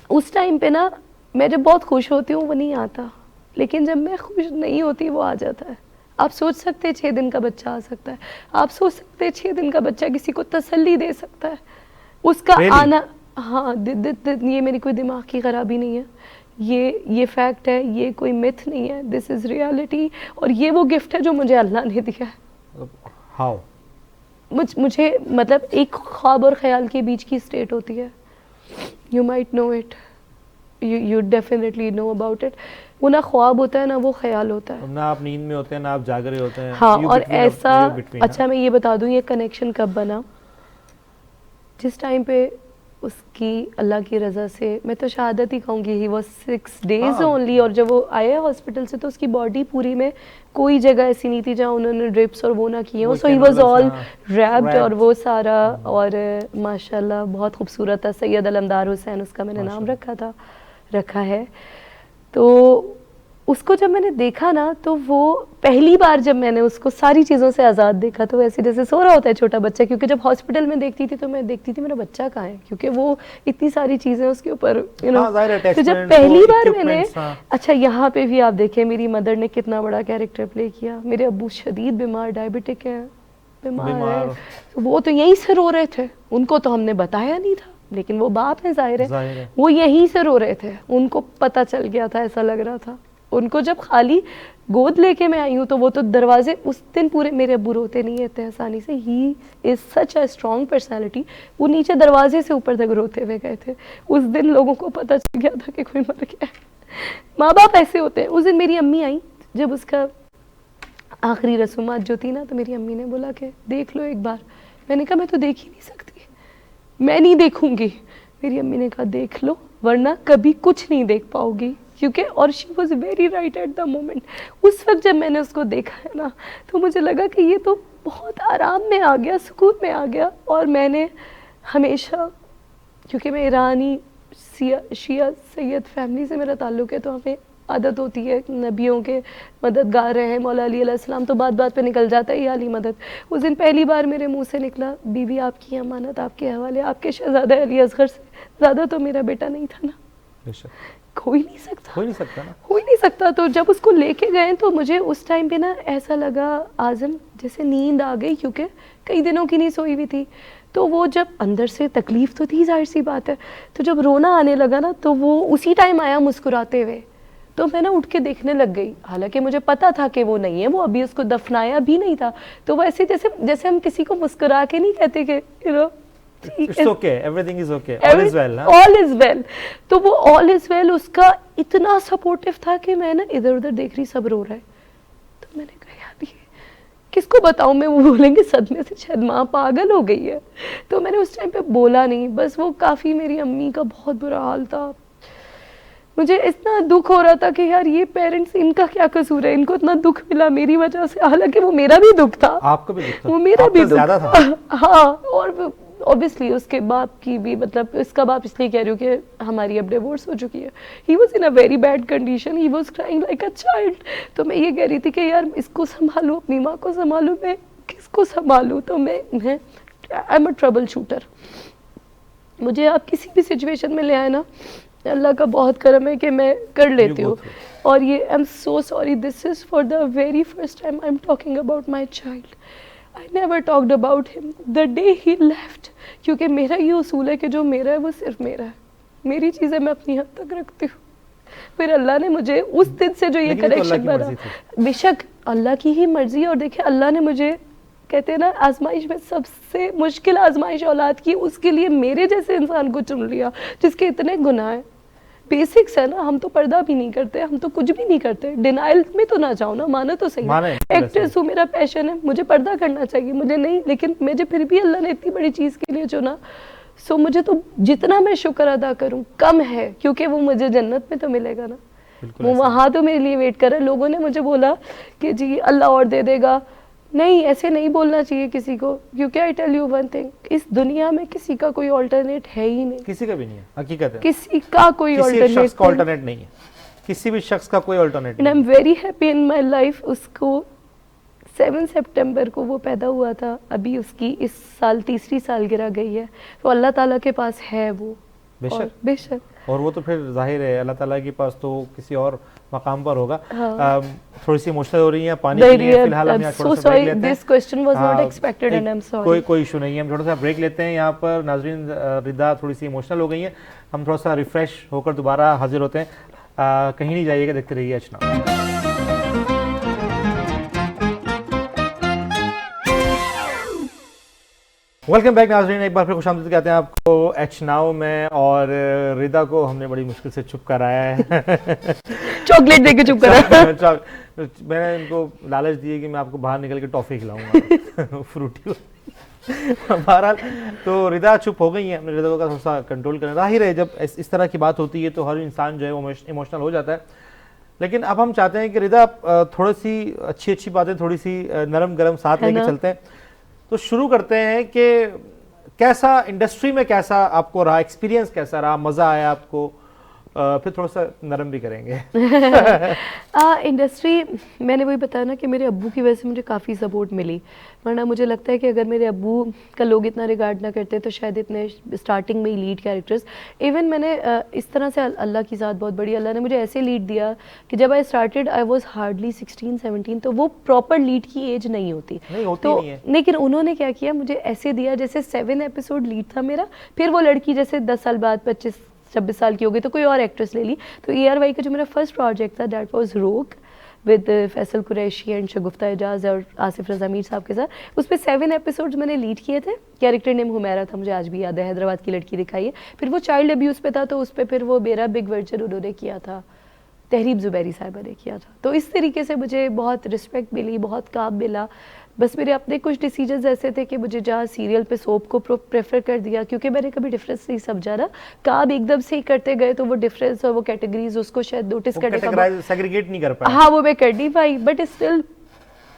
उस टाइम पे ना मैं जब बहुत खुश होती हूँ वो नहीं आता, लेकिन जब मैं खुश नहीं होती वो आ जाता है। आप सोच सकते हैं 6 दिन का बच्चा आ सकता है, आप सोच सकते हैं 6 दिन का बच्चा किसी को तसल्ली दे सकता है, उसका आना, हाँ ये मेरी कोई दिमाग की खराबी नहीं है, ये फैक्ट है, ये कोई मिथ नहीं है, दिस इज़ रियलिटी, और ये वो गिफ्ट है जो मुझे अल्लाह ने दिया है। हाउ मुझे मतलब एक ख्वाब और ख्याल के बीच की स्टेट होती है, you might know it, you definitely know about it. वो ना ख्वाब होता है ना वो ख्याल होता है, ना आप नींद में होते हैं ना आप जाग रहे होते हैं। हाँ, और ऐसा, अच्छा मैं ये बता दूं ये कनेक्शन कब बना, जिस टाइम पे उसकी अल्लाह की रज़ा से, मैं तो शहादत ही कहूँगी, ही वाज 6 डेज ओनली, और जब वो आया हॉस्पिटल से तो उसकी बॉडी पूरी में कोई जगह ऐसी नहीं थी जहाँ उन्होंने ड्रिप्स और वो ना किए हो, सो ही वाज ऑल रैप्ड, और वो सारा, और माशाल्लाह बहुत खूबसूरत था, सैयद अलमदार हुसैन उसका मैंने नाम रखा है। तो उसको जब मैंने देखा ना, तो वो पहली बार जब मैंने उसको सारी चीज़ों से आज़ाद देखा, तो वैसे जैसे सो रहा होता है छोटा बच्चा, क्योंकि जब हॉस्पिटल में देखती थी तो मैं देखती थी मेरा बच्चा कहाँ है, क्योंकि वो इतनी सारी चीज़ें उसके ऊपर, यू नो। तो जब पहली बार मैंने, अच्छा यहाँ पे भी आप देखें मेरी मदर ने कितना बड़ा कैरेक्टर प्ले किया। मेरे अब्बू शदीद बीमार, डायबिटिक है, बीमार है, तो वो तो यहीं से रो रहे थे, उनको तो हमने बताया नहीं था, लेकिन वो बाप है, जाहिर है वो यहीं से रो रहे थे, उनको पता चल गया था, ऐसा लग रहा था उनको। जब खाली गोद लेके मैं आई हूँ तो वो तो दरवाजे उस दिन पूरे, मेरे अब्बू रोते नहीं इतने आसानी से, he is such a strong personality, वो नीचे दरवाजे से ऊपर तक रोते हुए गए थे। उस दिन लोगों को पता चल गया था कि कोई मर गया। माँ बाप ऐसे होते हैं। उस दिन मेरी अम्मी आई, जब उसका आखिरी रसूमात जो थी ना, तो मेरी अम्मी ने बोला कि देख लो एक बार। मैंने कहा मैं तो देख ही नहीं सकती, मैं नहीं देखूंगी। मेरी अम्मी ने कहा देख लो, वरना कभी कुछ नहीं देख पाओगी, क्योंकि, और she was very right eight the moment. उस वक्त जब मैंने उसको देखा है ना, तो मुझे लगा कि ये तो बहुत आराम में आ गया, सुकून में आ गया। और मैंने हमेशा, क्योंकि मैं ईरानी शिया सैयद फैमिली से मेरा ताल्लुक़ है, तो हमें आदत होती है नबियों के मददगार रहे हैं मौला अली अलैहिस्सलाम, तो बात बात पे निकल जाता है या अली मदद। उस दिन पहली बार मेरे मुंह से निकला, बीवी आपकी अमानत आपके हवाले, आपके शहजादा अली असगर से ज़्यादा तो मेरा बेटा नहीं था ना। हो ही नहीं सकता, हो ही नहीं सकता ना, हो ही नहीं सकता। तो जब उसको लेके गए तो मुझे उस टाइम पे ना ऐसा लगा आज़म जैसे नींद आ गई, क्योंकि कई दिनों की नहीं सोई हुई थी। तो वो जब अंदर से तकलीफ़ तो थी, जाहिर सी बात है, तो जब रोना आने लगा ना तो वो उसी टाइम आया मुस्कुराते हुए। तो मैं ना उठ के देखने लग गई, हालांकि मुझे पता था कि वो नहीं है, वो अभी उसको दफनाया भी नहीं था। तो वो ऐसे जैसे जैसे हम किसी को मुस्कुरा के नहीं कहते कि you know it's okay, everything is okay, all is well ना, ऑल इज वेल। तो वो ऑल इज वेल उसका इतना सपोर्टिव था कि मैं ना इधर उधर देख रही, सब रो रहा है। तो मैंने कहा यार ये किसको बताऊं मैं, वो बोलेंगे सदमे से शायद माँ पागल हो गई है। तो मैंने उस टाइम पे बोला नहीं, बस वो काफ़ी मेरी अम्मी का बहुत बुरा हाल था। मुझे इतना दुख हो रहा था कि यार ये पेरेंट्स, इनका क्या कसूर है, इनको इतना दुख मिला मेरी वजह से। हालांकि वो मेरा भी दुख था, आपका भी दुख था, वो मेरा भी दुख ज्यादा था। हाँ, और ऑब्वियसली उसके बाप की भी, मतलब इसका बाप इसलिए कह रही हूँ कि हमारी अब डिवोर्स हो चुकी है। He was in a very bad condition, he was crying like a child. तो मैं ये कह रही थी कि यार इसको संभालूँ, अपनी माँ को संभालूँ, मैं किसको संभालूँ। तो मैं आई एम अ ट्रबल शूटर। मुझे आप किसी भी सिचुएशन में ले आए ना, अल्लाह का बहुत करम है कि मैं कर लेती हूँ। और ये I am so sorry, this is for the very first time I am talking about my child. I never talked about him the day he left, क्योंकि मेरा ये उसूल है कि जो मेरा है वो सिर्फ मेरा है, मेरी चीज़ें मैं अपनी हद तक रखती हूँ। फिर अल्लाह ने मुझे उस दिन से जो ये करेक्शन बना, बेशक अल्लाह की ही मर्जी। और देखिए अल्लाह ने मुझे, कहते हैं ना आजमाइश में सबसे मुश्किल आजमाइश औलाद की, उसके लिए मेरे जैसे इंसान को चुन लिया जिसके इतने गुनाह हैं। बेसिक्स है ना, हम तो पर्दा भी नहीं करते, हम तो कुछ भी नहीं करते। डिनाइल में तो ना जाओ ना, मानो तो सही, एक्ट्रेस हूँ, मेरा पैशन है, मुझे पर्दा करना चाहिए, मुझे नहीं, लेकिन मुझे फिर भी अल्लाह ने इतनी बड़ी चीज़ के लिए चुना। सो मुझे तो जितना मैं शुक्र अदा करूँ कम है, क्योंकि वो मुझे जन्नत में तो मिलेगा ना, वो वहाँ तो मेरे लिए वेट कर रहा है। लोगों ने मुझे बोला कि जी अल्लाह और दे देगा, नहीं ऐसे नहीं बोलना चाहिए किसी को, क्योंकि I tell you one thing, इस दुनिया में किसी का कोई ऑल्टरनेट है ही नहीं, किसी का भी नहीं है, हकीकत है, किसी का कोई ऑल्टरनेट नहीं है, किसी भी शख्स का कोई ऑल्टरनेट नहीं। I am very happy in my life. उसको 7 सितंबर को वो पैदा हुआ था, अभी उसकी इस साल 3री सालगिरह गई है। तो अल्लाह ताला के पास है वो, बेशक और वो तो फिर जाहिर है अल्लाह ताला के पास तो किसी और मकाम पर होगा। हाँ। थोड़ी सी इमोशनल हो रही है, पानी के लिए फिलहाल हम यहाँ थोड़ा सा ब्रेक लेते हैं। This question was not expected and I am sorry. कोई इशू नहीं है, हम थोड़ा सा ब्रेक लेते हैं यहाँ पर। नाजरीन, रिदा थोड़ी सी इमोशनल हो गई है, हम थोड़ा सा रिफ्रेश होकर दोबारा हाजिर होते हैं। कहीं नहीं जाइएगा, देखते रहिए एचनाउ। वेलकम बैक नाजरीन, एक बार फिर खुशामदीद कहते हैं आपको एचनाउ में। और रिदा को हमने बड़ी मुश्किल से चुप कराया है चॉकलेट देके चुप करा। मैंने इनको लालच दी है कि मैं आपको बाहर निकल के टॉफी खिलाऊंगा फ्रूटी। बहरहाल तो रिदा चुप हो गई है, हमने रिदा का थोड़ा सा कंट्रोल करना। जाहिर है जब इस तरह की बात होती है तो हर इंसान जो है वो इमोशनल हो जाता है। लेकिन अब हम चाहते हैं कि रिदा थोड़ी सी अच्छी बातें थोड़ी सी नरम गरम साथ लेके चलते हैं। तो शुरू करते हैं कि कैसा इंडस्ट्री में कैसा आपको रहा, एक्सपीरियंस कैसा रहा, मज़ा आया आपको, फिर थोड़ा सा नरम भी करेंगे। इंडस्ट्री, मैंने वही बताया ना कि मेरे अब्बू की वजह से मुझे काफ़ी सपोर्ट मिली, वरना मुझे लगता है कि अगर मेरे अब्बू का लोग इतना रिगार्ड ना करते तो शायद इतने स्टार्टिंग में ही लीड कैरेक्टर्स, इवन मैंने इस तरह से, अल्लाह की ज़ात बहुत बड़ी, अल्लाह ने मुझे ऐसे लीड दिया कि जब I started I was hardly 16-17, तो वो प्रॉपर लीड की एज नहीं होती, तो नहीं है। लेकिन उन्होंने क्या किया, मुझे ऐसे दिया जैसे 7 एपिसोड लीड था मेरा, फिर वो लड़की जैसे 10 साल बाद 25-26 साल की हो गई तो कोई और एक्ट्रेस ले ली। तो ARY का जो मेरा फर्स्ट प्रोजेक्ट था दैट वाज रोग विद फैसल कुरैशी एंड शगुफ्ता एजाज और आसिफ रज़ा मीर साहब के साथ, उस पर 7 एपिसोड्स मैंने लीड किए थे। कैरेक्टर नेम हुमैरा था, मुझे आज भी याद है, हैदराबाद की लड़की दिखाई है। फिर वो चाइल्ड अब्यूज़ पे था, तो उस पर फिर वो मेरा बिग वर्चर उन्होंने किया था, तहरीब ज़ुबैरी साहिबा ने किया था। तो इस तरीके से मुझे बहुत रिस्पेक्ट मिली, बहुत काम मिला। बस मेरे अपने कुछ डिसीजंस ऐसे थे कि मुझे जहाँ सीरियल पे सोप को प्रेफर कर दिया, क्योंकि मैंने कभी डिफरेंस नहीं समझा ना, काम एकदम से ही करते गए तो वो डिफरेंस और वो कैटेगरीज उसको शायद नोटिस करने का सेग्रीगेट नहीं कर पाया। हाँ, वो मैं कर नहीं पाई, बट स्टिल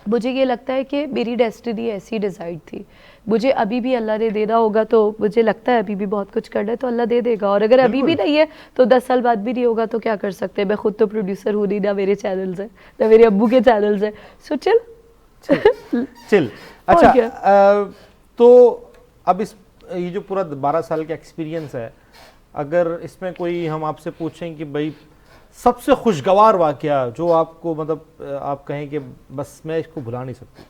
मुझे ये लगता है कि मेरी डेस्टिनी ऐसी डिसाइड थी। मुझे अभी भी अल्लाह ने देना होगा तो मुझे लगता है अभी भी बहुत कुछ करना है तो अल्लाह दे देगा, और अगर अभी भी नहीं है तो 10 साल बाद भी नहीं होगा तो क्या कर सकते हैं। मैं खुद तो प्रोड्यूसर हूँ नहीं, ना मेरे चैनल्स हैं ना मेरे अब्बू के चैनल्स हैं। So chill. अच्छा तो अब ये जो पूरा 12 साल का एक्सपीरियंस है, अगर इसमें कोई हम आपसे पूछें कि भाई सबसे खुशगवार वाकया जो आपको मतलब आप कहें कि बस मैं इसको भुला नहीं सकती।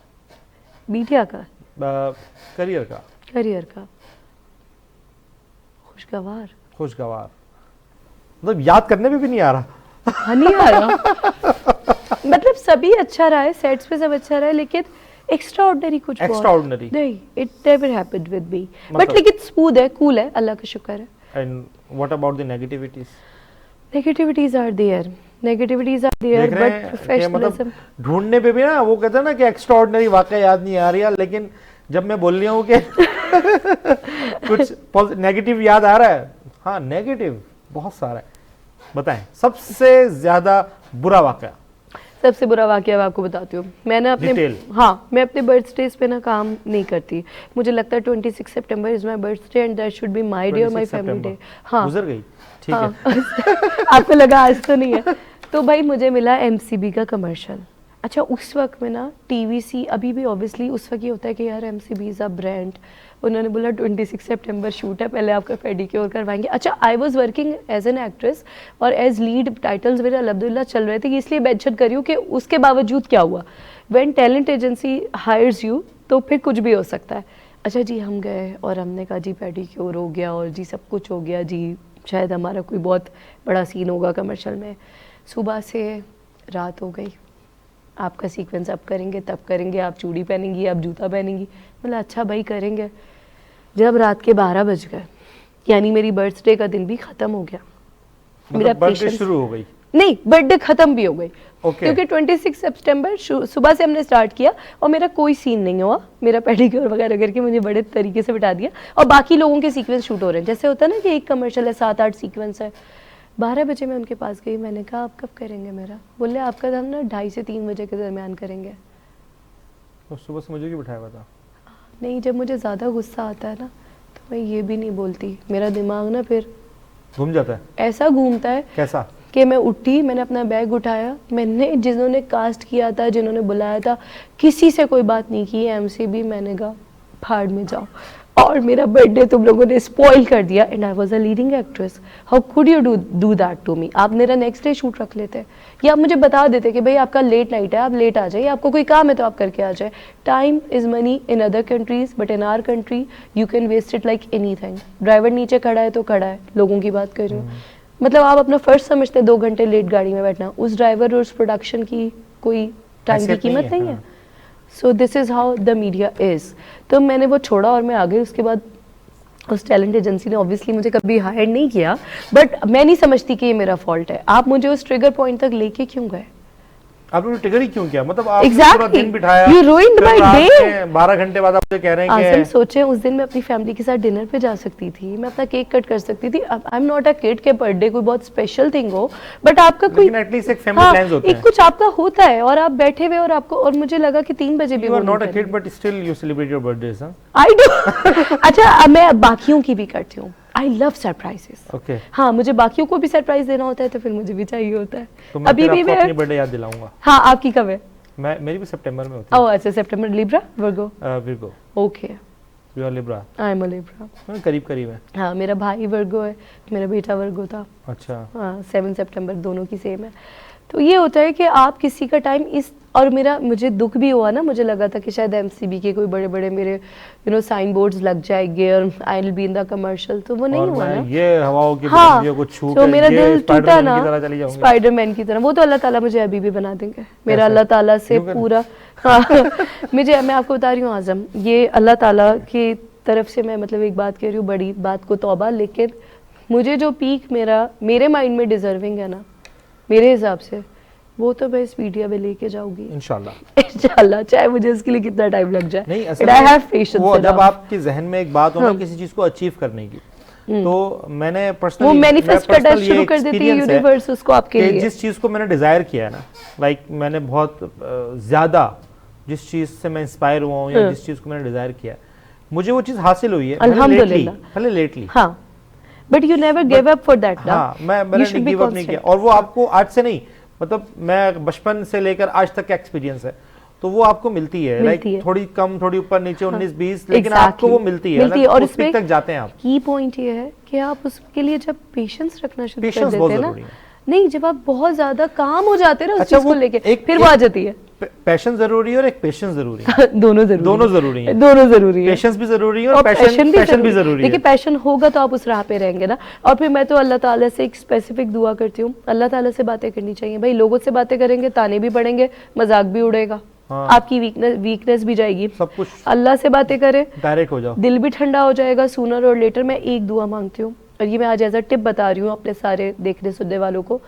मीडिया का, करियर का खुशगवार मतलब याद करने में भी नहीं आ रहा। हाँ नहीं आ रहा मतलब सभी अच्छा रहा है, सेट्स पे सब अच्छा रहा है, लेकिन एक्स्ट्राऑर्डिनरी कुछ एक्स्ट्राऑर्डिनरी नहीं, it never happened with me. But लेकिन स्मूथ है, कूल है, अल्लाह का शुक्र है। And what about the negativities? Negativities are there but professionalism ढूंढने पे भी ना वो कहते हैं ना कि एक्स्ट्राऑर्डिनरी वाकया याद नहीं आ रहा, लेकिन जब मैं बोल रही हूँ कि कुछ नेगेटिव याद आ रहा है। हाँ नेगेटिव बहुत सारा है, बताएं सबसे ज्यादा बुरा वाकया। सबसे बुरा वाकया मैं आपको बताती हूँ। मैंने मैं अपने बर्थडेज पे ना काम नहीं करती। मुझे लगता है 26 सितंबर is my birthday and that should be my day और माय फैमिली डे। हाँ गुजर गई, ठीक है। आपको लगा आज तो नहीं है। तो भाई मुझे मिला MCB का कमर्शियल। अच्छा उस वक्त में ना TVC अभी भी ऑब्वियसली उस वक्त ये होता है कि यार MCB इज अ ब्रांड। उन्होंने बोला 26 सितंबर शूट है, पहले आपका पेडिक्योर करवाएंगे। अच्छा I was working as an actress और एज लीड, टाइटल्स मेरे अल्हम्दुलिल्लाह चल रहे थे, इसलिए मेंशन कर रही हूँ कि उसके बावजूद क्या हुआ। When talent agency hires you तो फिर कुछ भी हो सकता है। अच्छा जी हम गए और हमने कहा जी पेडिक्योर हो गया और जी सब कुछ हो गया जी, शायद हमारा कोई बहुत बड़ा सीन होगा कमर्शियल में। सुबह से रात हो गई, आपका सीक्वेंस अब करेंगे तब करेंगे, आप चूड़ी पहनेंगी आप जूता पहनेंगी। मतलब अच्छा भाई करेंगे। जब रात के 12 बज गए, यानी मेरी बर्थडे का दिन भी खत्म हो गया। मेरा बर्थडे शुरू हो गई नहीं, बर्थडे खत्म भी हो गई। क्योंकि 26 सितंबर सुबह से हमने स्टार्ट किया और मेरा कोई सीन नहीं हुआ। मेरा पेडिक्योर वगैरह करके मुझे बड़े तरीके से बिठा दिया और बाकी लोगों के सीक्वेंस शूट हो रहे हैं। जैसे होता है ना कि एक कमर्शियल है 7-8 सीक्वेंस है। 12 बजे मैं उनके पास गई, मैंने कहा आप कब करेंगे मेरा? बोले आपका हम ना 2:30 से 3 बजे के दरमियान करेंगे। तो सुबह से मुझे क्यों बिठाया हुआ था? नहीं, जब मुझे ज़्यादा गुस्सा आता है ना तो मैं ये भी नहीं बोलती, मेरा दिमाग ना फिर घूम जाता है। ऐसा घूमता है कैसा कि मैं उठी, मैंने अपना बैग उठाया, मैंने जिन्होंने कास्ट किया था, जिन्होंने बुलाया था, किसी से कोई बात नहीं की। MCB मैंने कहा भाड़ में जाओ, और मेरा बर्थडे तुम लोगों ने स्पॉइल कर दिया। And I was a leading actress, how could you do that to me? आप मेरा नेक्स्ट डे शूट रख लेते या आप मुझे बता देते कि भाई आपका लेट नाइट है, आप लेट आ जाइए, आपको कोई काम है तो आप करके आ जाए। Time is money in other countries but in our country you can waste it like anything. Driver नीचे खड़ा है तो खड़ा है, लोगों की बात कर रही हूँ। मतलब आप अपना फर्ज समझते 2 घंटे लेट गाड़ी में बैठना, उस ड्राइवर और उस प्रोडक्शन की कोई टाइम की कीमत नहीं है। So this is how the media is. तो मैंने वो छोड़ा और मैं आ गई। उसके बाद उस टैलेंट एजेंसी ने ऑब्वियसली मुझे कभी हायर नहीं किया, बट मैं नहीं समझती कि ये मेरा फॉल्ट है। आप मुझे उस ट्रिगर पॉइंट तक लेके क्यों गए? आपने ट्रिगर ही क्यों किया? मतलब आप exactly. पूरा दिन बिठाया, you ruined my day। 12 घंटे बाद आप मुझे कह रहे हैं कि सोचे उस दिन मैं अपनी फैमिली के साथ डिनर पे जा सकती थी, मैं अपना केक कट कर सकती थी। आई एम नॉट अ किड के बर्थडे कोई बहुत स्पेशल थिंग हो, बट आपका कोई एटलीस्ट एक फैमिली प्लान्स होते हैं, एक कुछ आपका होता है और आप बैठे हुए और आपको, और मुझे लगा कि 3 बजे भी you are not a kid but still you celebrate your birthdays. I do. अच्छा मैं बाकियों की भी करती हूँ। I love surprises. ओके हाँ, मुझे बाकियों को भी सरप्राइज देना होता है तो फिर मुझे भी चाहिए होता है। तो मैं अभी भी मैं अपनी बर्थडे याद दिलाऊंगा। हाँ, आपकी कब है? मेरी भी सितंबर में होती है। ओह अच्छा, सितंबर। Libra, Virgo? Virgo. Okay, you are Libra? I am a Libra. करीब है। हाँ, मेरा भाई वर्गो है, मेरा बेटा वर्गो था। अच्छा। हाँ, 7 सितंबर दोनों की सेम है। तो ये होता है कि आप किसी का टाइम इस, और मुझे दुख भी हुआ ना, मुझे लगा था कि शायद MCB के कोई बड़े बड़े मेरे साइन बोर्ड्स लग जाएंगे और I will be in the commercial, तो वो नहीं हुआ ना। ये हवाओं की हाँ, को छू तो मेरा दिल टूटा ना, स्पाइडरमैन की तरह। वो तो अल्लाह ताला मुझे अभी भी बना देंगे। मेरा अल्लाह ताला से पूरा हाँ मैं आपको बता रही हूँ आजम, ये अल्लाह ताला की तरफ से मैं मतलब एक बात कह रही हूँ, बड़ी बात को तौबा, लेकिन मुझे जो पीक मेरे माइंड में डिजर्विंग है ना, मेरे हिसाब से, वो तो मैं इस मीडिया में लेके जाऊंगी इंशाल्लाह, चाहे मुझे इसके लिए कितना टाइम लग जाए। नहीं, असल में वो जब आपके जहन में एक बात हो ना किसी चीज को अचीव करने की, तो मैंने पर्सनली वो मैनिफेस्ट करना शुरू कर देती है यूनिवर्स उसको आपके लिए। जिस चीज को मैंने डिजायर किया है ना, लाइक मैंने बहुत ज्यादा जिस चीज़ से मैं इंस्पायर हुआ हूँ या जिस चीज़ को मैंने डिज़ायर किया, मुझे वो चीज़ हासिल हुई है अल्हम्दुलिल्लाह, भले लेटली। हाँ, but you never give up for that. हाँ, मैंने गिव अप नहीं किया, और वो आपको आज से नहीं, मतलब मैं बचपन से लेकर आज तक का एक्सपीरियंस है, तो वो आपको मिलती है, लाइक थोड़ी कम थोड़ी ऊपर नीचे 19-20, लेकिन आपको वो मिलती है और उस पीक तक जाते हैं आप। की पॉइंट ये है कि आप उसके लिए जब पेशेंस रखना शुरू कर देते हैं ना, है। नहीं, जब आप बहुत ज्यादा काम हो जाते हैं ना उस चीज को लेके, फिर वो आ जाती है। पैशन जरूरी है और एक पेशेंस जरूरी है। दोनों जरूरी है। पेशेंस भी जरूरी है और पैशन भी जरूरी है। देखिए, पैशन होगा तो आप उस राह पे रहेंगे ना। और फिर मैं तो अल्लाह ताला से एक स्पेसिफिक दुआ करती हूँ, अल्लाह ताला से बातें करनी चाहिए भाई। लोगों से बातें करेंगे, ताने भी पड़ेंगे, मजाक भी उड़ेगा, हाँ। आपकी वीकनेस भी जाएगी, सब कुछ। अल्लाह से बातें करें, डायरेक्ट हो जाओ, दिल भी ठंडा हो जाएगा सूनर और लेटर। मैं एक दुआ मांगती हूँ, और ये मैं आज एज अ टिप बता रही हूँ अपने सारे देखने सुनने वालों को।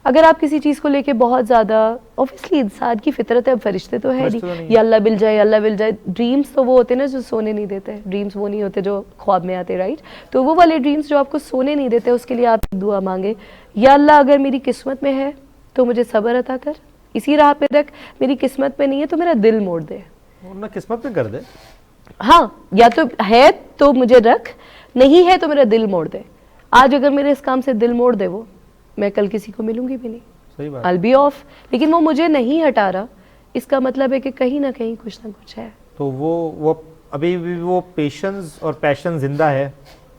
अगर आप किसी चीज को लेके बहुत ज्यादा, ऑब्वियसली इंसान की फितरत है, फरिश्ते तो है नहीं, या अल्लाह मिल जाए, अल्लाह मिल जाए। ड्रीम्स तो वो होते हैं ना जो सोने नहीं देते, ड्रीम्स वो नहीं होते जो ख्वाब में आते, राइट? तो वो वाले ड्रीम्स जो आपको सोने नहीं देते, उसके लिए आप दुआ मांगे, या अल्लाह अगर मेरी किस्मत में है तो मुझे सब्र अता कर, इसी राह पे रख, मेरी किस्मत में नहीं है तो मेरा दिल मोड़ दे। वरना किस्मत में कर दे, हाँ, या तो है तो मुझे रख, नहीं है तो मेरा दिल मोड़ दे। आज अगर मेरे इस काम से दिल मोड़ दे वो, मैं कल किसी को मिलूंगी भी नहीं, सही बात, I'll be off। लेकिन वो मुझे नहीं हटा रहा, इसका मतलब है कि कहीं ना कहीं कुछ ना कुछ है। तो वो अभी भी वो पेशेंस और पैशन जिंदा है,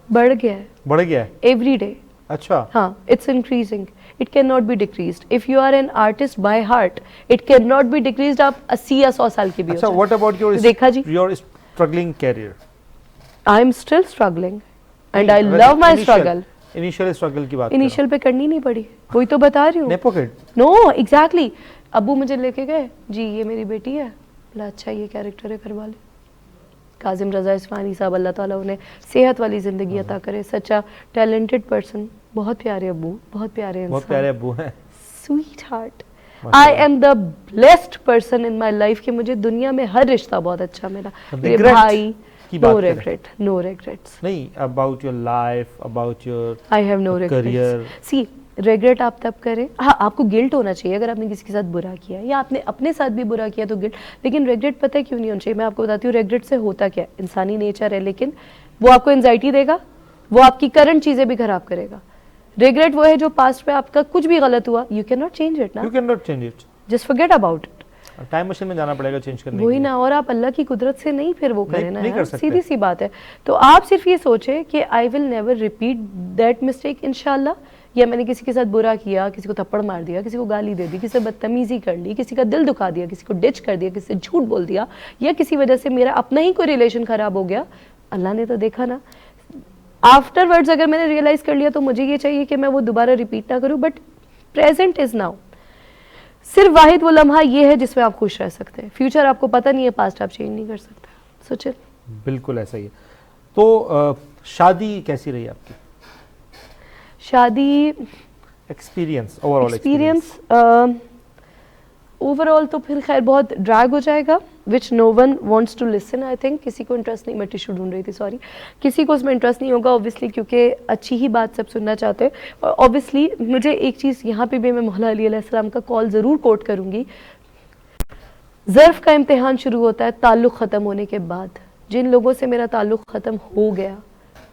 बढ़ गया है एवरी डे। अच्छा, हाँ, it's increasing, it can not be decreased. If you are an artist by heart, it can not be decreased. आप 80 या 100 साल के भी अच्छा, व्हाट अबाउट योर, देखा जी, your struggling career? I am still struggling and I love my struggle. Initial struggle की बात, इनिशियल पे करनी नहीं पड़ी, वही तो बता रही हूँ। No, exactly. अब्बू मुझे लेके गए जी, ये मेरी बेटी है, बोला अच्छा ये कैरेक्टर है, करवा ले। काजिम रजा इस्फहानी साहब, अल्लाह ताला उन्हें सेहत वाली जिंदगी अता करे, सच्चा टैलेंटेड पर्सन, बहुत प्यारे अब्बू, बहुत प्यारे इंसान, बहुत प्यारे अब्बू हैं, sweet heart. I am the blessed person in my life कि मुझे दुनिया में हर रिश्ता बहुत अच्छा मिला। मेरे भाई, no regret, no regrets. नहीं, about your life, about your I have no career. regrets. See, regret आप तब करें, हाँ आपको गिल्ट होना चाहिए अगर आपने किसी के साथ बुरा किया या आपने अपने साथ भी बुरा किया तो गिल्ट, लेकिन रेग्रेट पता है क्यों नहीं होना चाहिए? मैं आपको बताती हूँ रेग्रेट से होता क्या है। इंसानी नेचर है, लेकिन वो आपको एंजाइटी देगा, वो आपकी करंट चीजें भी खराब करेगा। रेग्रेट वो है जो पास्ट में आपका कुछ भी गलत हुआ, you can not change it ना, you can not change it, just forget about it. Time machine में जाना पड़ेगा चेंज करने, वही ना, और आप अल्लाह की कुदरत से नहीं फिर वो करें ना, सीधी सी बात है। तो आप सिर्फ ये सोचे कि I will never repeat that mistake इंशाल्लाह। या मैंने किसी के साथ बुरा किया, किसी को थप्पड़ मार दिया, किसी को गाली दे दी, किसी से बदतमीजी कर ली, किसी का दिल दुखा दिया, किसी को डिच कर दिया, किसी से झूठ बोल दिया, या किसी वजह से मेरा अपना ही कोई रिलेशन खराब हो गया, अल्लाह ने तो देखा ना। आफ्टरवर्ड्स अगर मैंने रियलाइज कर लिया तो मुझे ये चाहिए कि मैं वो दोबारा रिपीट ना करूँ, बट प्रेजेंट इज नाउ। सिर्फ वाहिद वो लम्हा ये है जिसमें आप खुश रह सकते हैं। फ्यूचर आपको पता नहीं है, पास्ट आप चेंज नहीं कर सकते। सोचिए, बिल्कुल ऐसा ही है। तो शादी कैसी रही आपकी? शादी एक्सपीरियंस, ओवरऑल एक्सपीरियंस ओवरऑल तो फिर खैर बहुत ड्रैग हो जाएगा, which no one wants to listen. I think किसी को इंटरेस्ट नहीं, मैं टिश्यू ढूंढ रही थी, सॉरी, किसी को उसमें इंटरेस्ट नहीं होगा ऑब्वियसली, क्योंकि अच्छी ही बात सब सुनना चाहते हैं। ऑब्वियसली मुझे एक चीज़ यहाँ पे भी मैं मौला अली अलैहिस्सलाम का कॉल ज़रूर कोट करूँगी, ज़र्फ़ का इम्तिहान शुरू होता है ताल्लुक़ ख़त्म होने के बाद। जिन लोगों से मेरा ताल्लुक़ ख़त्म हो गया,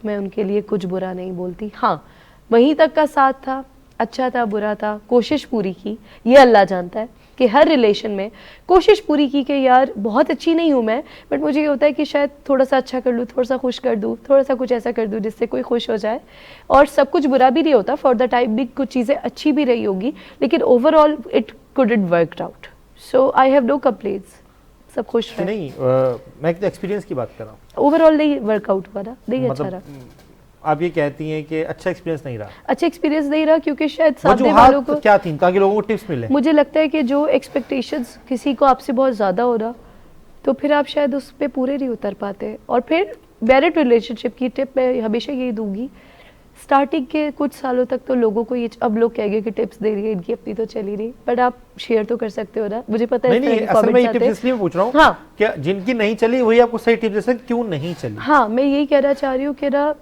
मैं उनके लिए कुछ बुरा नहीं बोलती। हाँ, वहीं तक का साथ था, अच्छा था, बुरा था, कोशिश पूरी की, ये अल्लाह जानता है कि हर रिलेशन में कोशिश पूरी की कि यार बहुत अच्छी नहीं हूँ मैं, बट मुझे ये होता है कि शायद थोड़ा सा अच्छा कर लूँ, थोड़ा सा खुश कर दूँ, थोड़ा सा कुछ ऐसा कर दूँ जिससे कोई खुश हो जाए। और सब कुछ बुरा भी नहीं होता, फॉर द टाइम भी कुछ चीज़ें अच्छी भी रही होगी, लेकिन overall it couldn't worked out. So I have no complaints, सब खुश रहे। नहीं, मैं एक्सपीरियंस की बात कर रहा हूँ। ओवरऑल नहीं वर्कआउट हुआ ना, नहीं अच्छा रहा। आप ये कहती हैं कि अच्छा एक्सपीरियंस नहीं रहा? अच्छा एक्सपीरियंस नहीं रहा क्योंकि शायद सामने वालों को क्या थी, ताकि लोगों को टिप्स मिले। मुझे लगता है कि जो एक्सपेक्टेशंस किसी को आपसे बहुत ज़्यादा हो रहा, तो फिर आप शायद उस पर पूरे नहीं उतर पाते। और फिर मैरिड रिलेशनशिप की टिप मैं हमेशा यही दूंगी, स्टार्टिंग के कुछ सालों तक तो लोगों को ये, अब लोग कहेंगे कि टिप्स दे रही है, इनकी अपनी तो चली रही, बट आप शेयर तो कर सकते हो ना, मुझे पता है। नहीं, असल में ये टिप्स इसलिए पूछ रहा हूँ, हाँ, क्या जिनकी नहीं चली वही आपको सही टिप्स दे सकते, क्यों नहीं चली? हाँ, मैं यही कहना चाह रही हूँ कि ना,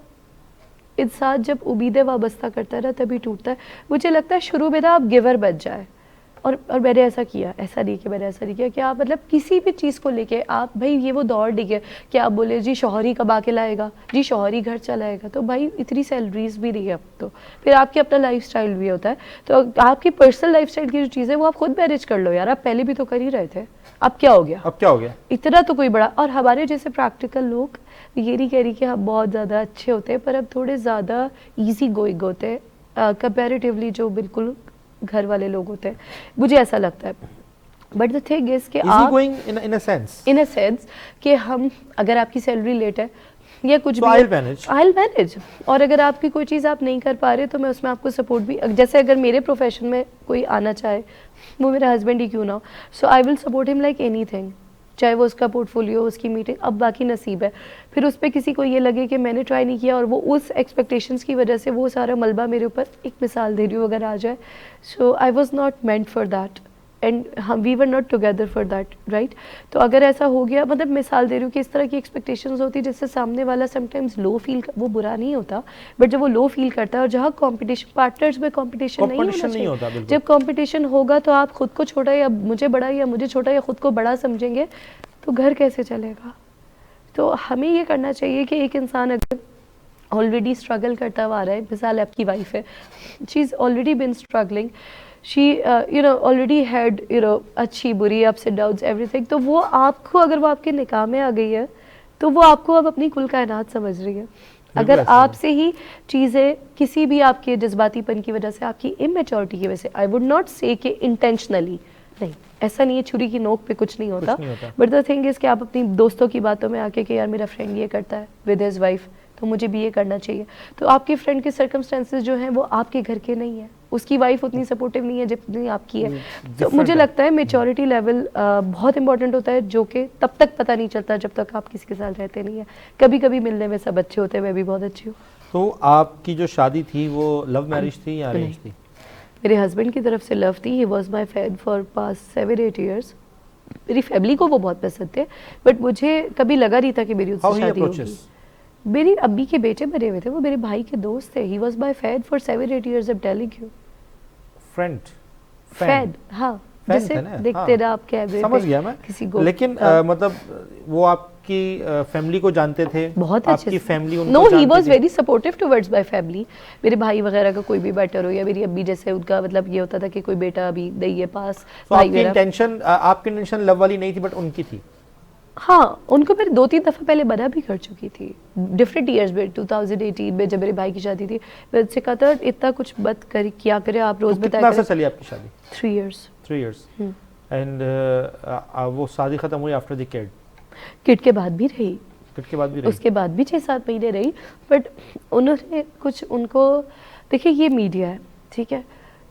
इंसान जब उम्मीदें वाबस्ता करता है ना तभी टूटता है। मुझे लगता है शुरू में ना आप गिवर बच जाए और मैंने ऐसा किया, ऐसा नहीं कि मैंने ऐसा नहीं किया कि आप मतलब किसी भी चीज़ को लेके आप भाई ये वो दौड़ नहीं है कि आप बोले जी शौहर ही कमा के लाएगा, जी शौहर ही घर चलाएगा, तो भाई इतनी सैलरीज भी नहीं है अब तो, फिर आपके अपना लाइफस्टाइल भी होता है, तो आपकी पर्सनल लाइफस्टाइल की जो चीज़ है वो आप खुद मैनेज कर लो यार, आप पहले भी तो कर ही रहे थे, अब क्या हो गया, अब क्या हो गया इतना तो कोई बड़ा। और हमारे जैसे प्रैक्टिकल लोग, ये नहीं कह रही कि हम बहुत ज़्यादा अच्छे होते हैं, पर अब थोड़े ज़्यादा ईजी गोइंग होते हैं कंपैरेटिवली जो बिल्कुल घर वाले लोग होते हैं, मुझे ऐसा लगता है। बट द थिंग इज कि आप गोइंग इन अ सेंस कि हम, अगर आपकी सैलरी लेट है या कुछ भी, I'll मैनेज, और अगर आपकी कोई चीज़ आप नहीं कर पा रहे तो मैं उसमें आपको सपोर्ट भी, जैसे अगर मेरे प्रोफेशन में कोई आना चाहे, वो मेरा हस्बैंड ही क्यों ना हो, so I will support him like anything, चाहे वो उसका पोर्टफोलियो, उसकी मीटिंग, अब बाकी नसीब है। फिर उस पर किसी को ये लगे कि मैंने ट्राई नहीं किया और वो उस एक्सपेक्टेशंस की वजह से वो सारा मलबा मेरे ऊपर, एक मिसाल दे रही हूँ, अगर आ जाए, so I was not meant for that and हम we were not together for that, right. तो अगर ऐसा हो गया, मतलब मिसाल दे रही हूँ कि इस तरह की एक्सपेक्टेशंस होती है जिससे सामने वाला समटाइम्स लो फील, वो बुरा नहीं होता, बट जब वो लो फील करता है, और जहाँ कंपटीशन, पार्टनर्स में कंपटीशन नहीं होना चाहिए, जब कंपटीशन होगा तो आप खुद को छोटा या मुझे बड़ा या मुझे छोटा या खुद को बड़ा समझेंगे तो घर कैसे चलेगा। तो हमें ये करना चाहिए कि एक इंसान अगर ऑलरेडी स्ट्रगल करता हुआ आ रहा है, मिसाल आपकी वाइफ है, she is already been struggling, she already had अच्छी बुरी अप्स एंड डाउन्स एवरीथिंग, तो वो आपको, अगर वो आपके निकाह में आ गई है तो वो आपको अब अपनी कुल कायनात समझ रही है। अगर आपसे ही चीज़ें किसी भी आपके जज्बातीपन की वजह से, आपकी इमेच्योरिटी की वजह से, आई वुड नॉट से कि इंटेंशनली, नहीं ऐसा नहीं है, छुरी की नोक पे कुछ नहीं होता, बट द थिंग इज़ कि आप अपनी दोस्तों की बातों में आके कि यार मेरा फ्रेंड ये करता है विद हिज वाइफ तो मुझे भी ये करना चाहिए, तो आपके फ्रेंड के सर्कमस्टेंसेस जो हैं वो आपके घर के नहीं है, उसकी वाइफ उतनी सपोर्टिव नहीं है जितनी आपकी है। तो मुझे लगता है मेच्योरिटी लेवल बहुत इंपॉर्टेंट होता है, जो कि तब तक पता नहीं चलता जब तक आप किसी के साथ रहते नहीं है। कभी कभी मिलने में सब अच्छे होते हैं, मैं भी बहुत अच्छी हूँ। तो आपकी जो शादी थी वो लव मैरिज थी या अरेंज थी? मेरे हस्बैंड की तरफ से लव थी, he was my fan for past 7-8 years. मेरी फैमिली को वो बहुत पसंद थे, बट मुझे कभी लगा नहीं था कि मेरी उससे शादी होगी। मेरी अब्बी के बेटे बने हुए थे, वो मेरे भाई के दोस्त थे, he was my fan for 7-8 years, I am telling you. Fan, हाँ, जैसे देखते ना आप कैमरे समझ गया मैं किसी को, लेकिन मतलब वो आपकी फैमिली को जानते थे बहुत अच्छे, आपकी फैमिली उनको no, he was very supportive towards my family. मेरे भाई वगैरह का कोई भी मैटर हो, या मेरी अब्बी जैसे, उनका मतलब ये होता था कि कोई बेटा अभी नहीं है पास, आपकी इंटेंशन लव वाली नहीं थी बट उनकी थी। हाँ, उनको मैंने 2-3 दफ़ा पहले मना भी कर चुकी थी डिफरेंट ईयर्स में। 2018 में जब मेरे भाई की शादी थी, मैं उनसे कहा था इतना कुछ मत कर, क्या करे आप रोज बताया करें। कितना चली आपकी शादी? 3 इयर्स। एंड वो शादी खत्म हुई आफ्टर द किड के बाद भी रही, उसके बाद भी 6-7 महीने रही, बट उन्होंने कुछ, उनको देखिए ये मीडिया है, ठीक है,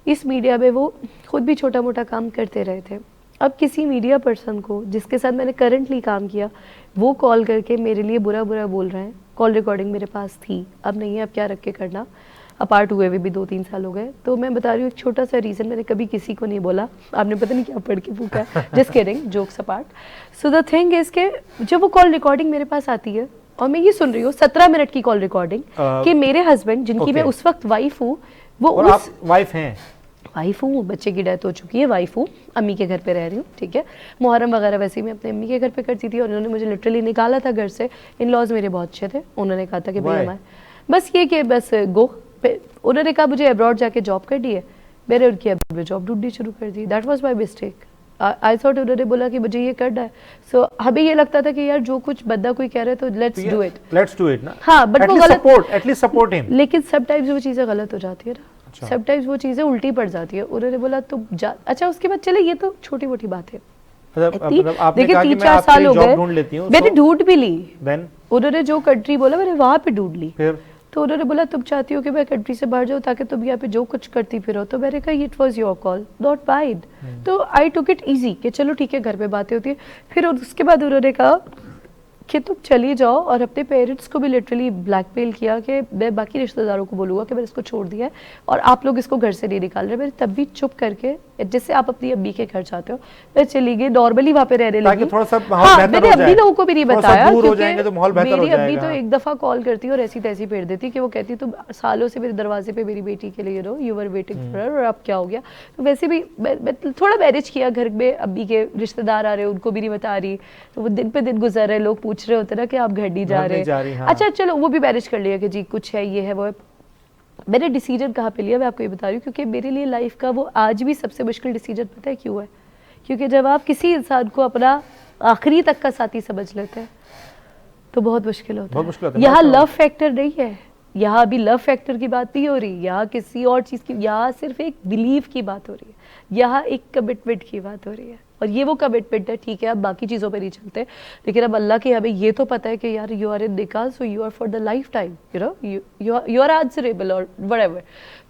इस मीडिया में वो खुद भी छोटा मोटा काम करते रहे थे। अब किसी मीडिया पर्सन को जिसके साथ मैंने करंटली काम किया, वो कॉल करके मेरे लिए बुरा बोल रहे हैं, कॉल रिकॉर्डिंग मेरे पास थी, अब नहीं है, अब क्या रख के करना, अपार्ट हुए भी 2-3 साल हो गए। तो मैं बता रही हूँ एक छोटा सा रीज़न, मैंने कभी किसी को नहीं बोला, आपने पता नहीं क्या पढ़ के फूका है, just kidding, jokes apart. So the thing is के जब वो कॉल रिकॉर्डिंग मेरे पास आती है और मैं ये सुन रही हूँ 17 मिनट की कॉल रिकॉर्डिंग कि मेरे हस्बैंड, जिनकी मैं उस वक्त वाइफ हूँ, वो उस वाइफ हूँ, बच्चे की डेथ हो चुकी है, वाइफ हूँ, अम्मी के घर पे रह रही हूँ, ठीक है, मुहर्रम वगैरह वैसे ही मैं अपने अम्मी के घर पे करती थी, और उन्होंने मुझे लिटरली निकाला था घर से। इन लॉज मेरे बहुत अच्छे थे, उन्होंने कहा था कि भाई हमारे बस ये कि बस गो, उन्होंने कहा मुझे अब्रॉड जाके जॉब करनी है, मैंने उनकी अब्रॉड में जॉब ढूंढनी शुरू कर दी। That was my mistake. I thought उन्होंने बोला कि मुझे ये करना है, सो हमें ये लगता था कि यार जो कुछ बंदा कोई कह रहा है तो लेट्स डू इट ना। हाँ, बट वो गलत, एटलीस्ट सपोर्ट हिम, लेकिन समटाइम्स वो चीज़ें गलत हो जाती है ना, समटाइम्स वो चीज़ें उल्टी पड़ जाती है। उन्होंने बोला तो अच्छा, उसके बाद चले, ये तो छोटी मोटी बात है, देखिए 3-4 साल हो गए, मैंने ढूंढ भी ली, उन्होंने जो कंट्री बोला मैंने वहाँ पे ढूंढ ली। तो उन्होंने बोला तुम चाहती हो कि मैं कंट्री से बाहर जाऊँ ताकि तुम यहाँ पे जो कुछ करती फिरो, तो मैंने कहा it was your call, not mine. तो आई टुक इट इजी कि चलो ठीक है, घर पे बातें होती है। फिर उसके बाद उन्होंने कहा कि तुम चली जाओ, और अपने पेरेंट्स को भी लिटरली ब्लैकमेल किया कि मैं बाकी रिश्तेदारों को बोलूँगा कि मैंने इसको छोड़ दिया है और आप लोग इसको घर से नहीं निकाल रहे। मैंने तब भी चुप करके जिससे आप अपनी अम्मी के घर जाते हो, मैं चली गई नॉर्मली वहाँ पे रहने लगी, थोड़ा सा माहौल हाँ, बेहतर मैंने हो जाए, अम्मी लोगों को भी नहीं बताया, दूर हो जाएंगे तो माहौल बेहतर हो मेरी जाएगा। अम्मी तो एक दफा कॉल करती और ऐसी तैसी फेर देती कि वो कहती तुम सालों से मेरे दरवाजे पे मेरी बेटी के लिए you were waiting for her, और अब क्या हो गया। तो वैसे भी मैं थोड़ा मैनेज किया, घर में अम्मी के रिश्तेदार आ रहे उनको भी नहीं बता रही, तो वो दिन पे दिन गुजर रहे, लोग पूछ रहे होते ना कि आप घर नहीं जा रहे, अच्छा चलो वो भी मैनेज कर लिया कि जी कुछ है, ये है वो है। मैंने डिसीजन कहाँ पे लिया मैं आपको ये बता रही हूँ, क्योंकि मेरे लिए लाइफ का वो आज भी सबसे मुश्किल डिसीजन पता है क्यों है, क्योंकि जब आप किसी इंसान को अपना आखिरी तक का साथी समझ लेते हैं तो बहुत मुश्किल होता है। यहाँ लव फैक्टर नहीं है, यहाँ अभी लव फैक्टर की बात नहीं हो रही, यहाँ किसी और चीज़ की, यहाँ सिर्फ एक बिलीव की बात हो रही है, यहाँ एक कमिटमेंट की बात हो रही है, और ये वो कमिटमेंट है, ठीक है अब बाकी चीज़ों पे नहीं चलते, लेकिन अब अल्लाह के हमें ये तो पता है कि यार यू आर इन निकाह, so you are for the life time, you know you are answerable और व्हाटएवर।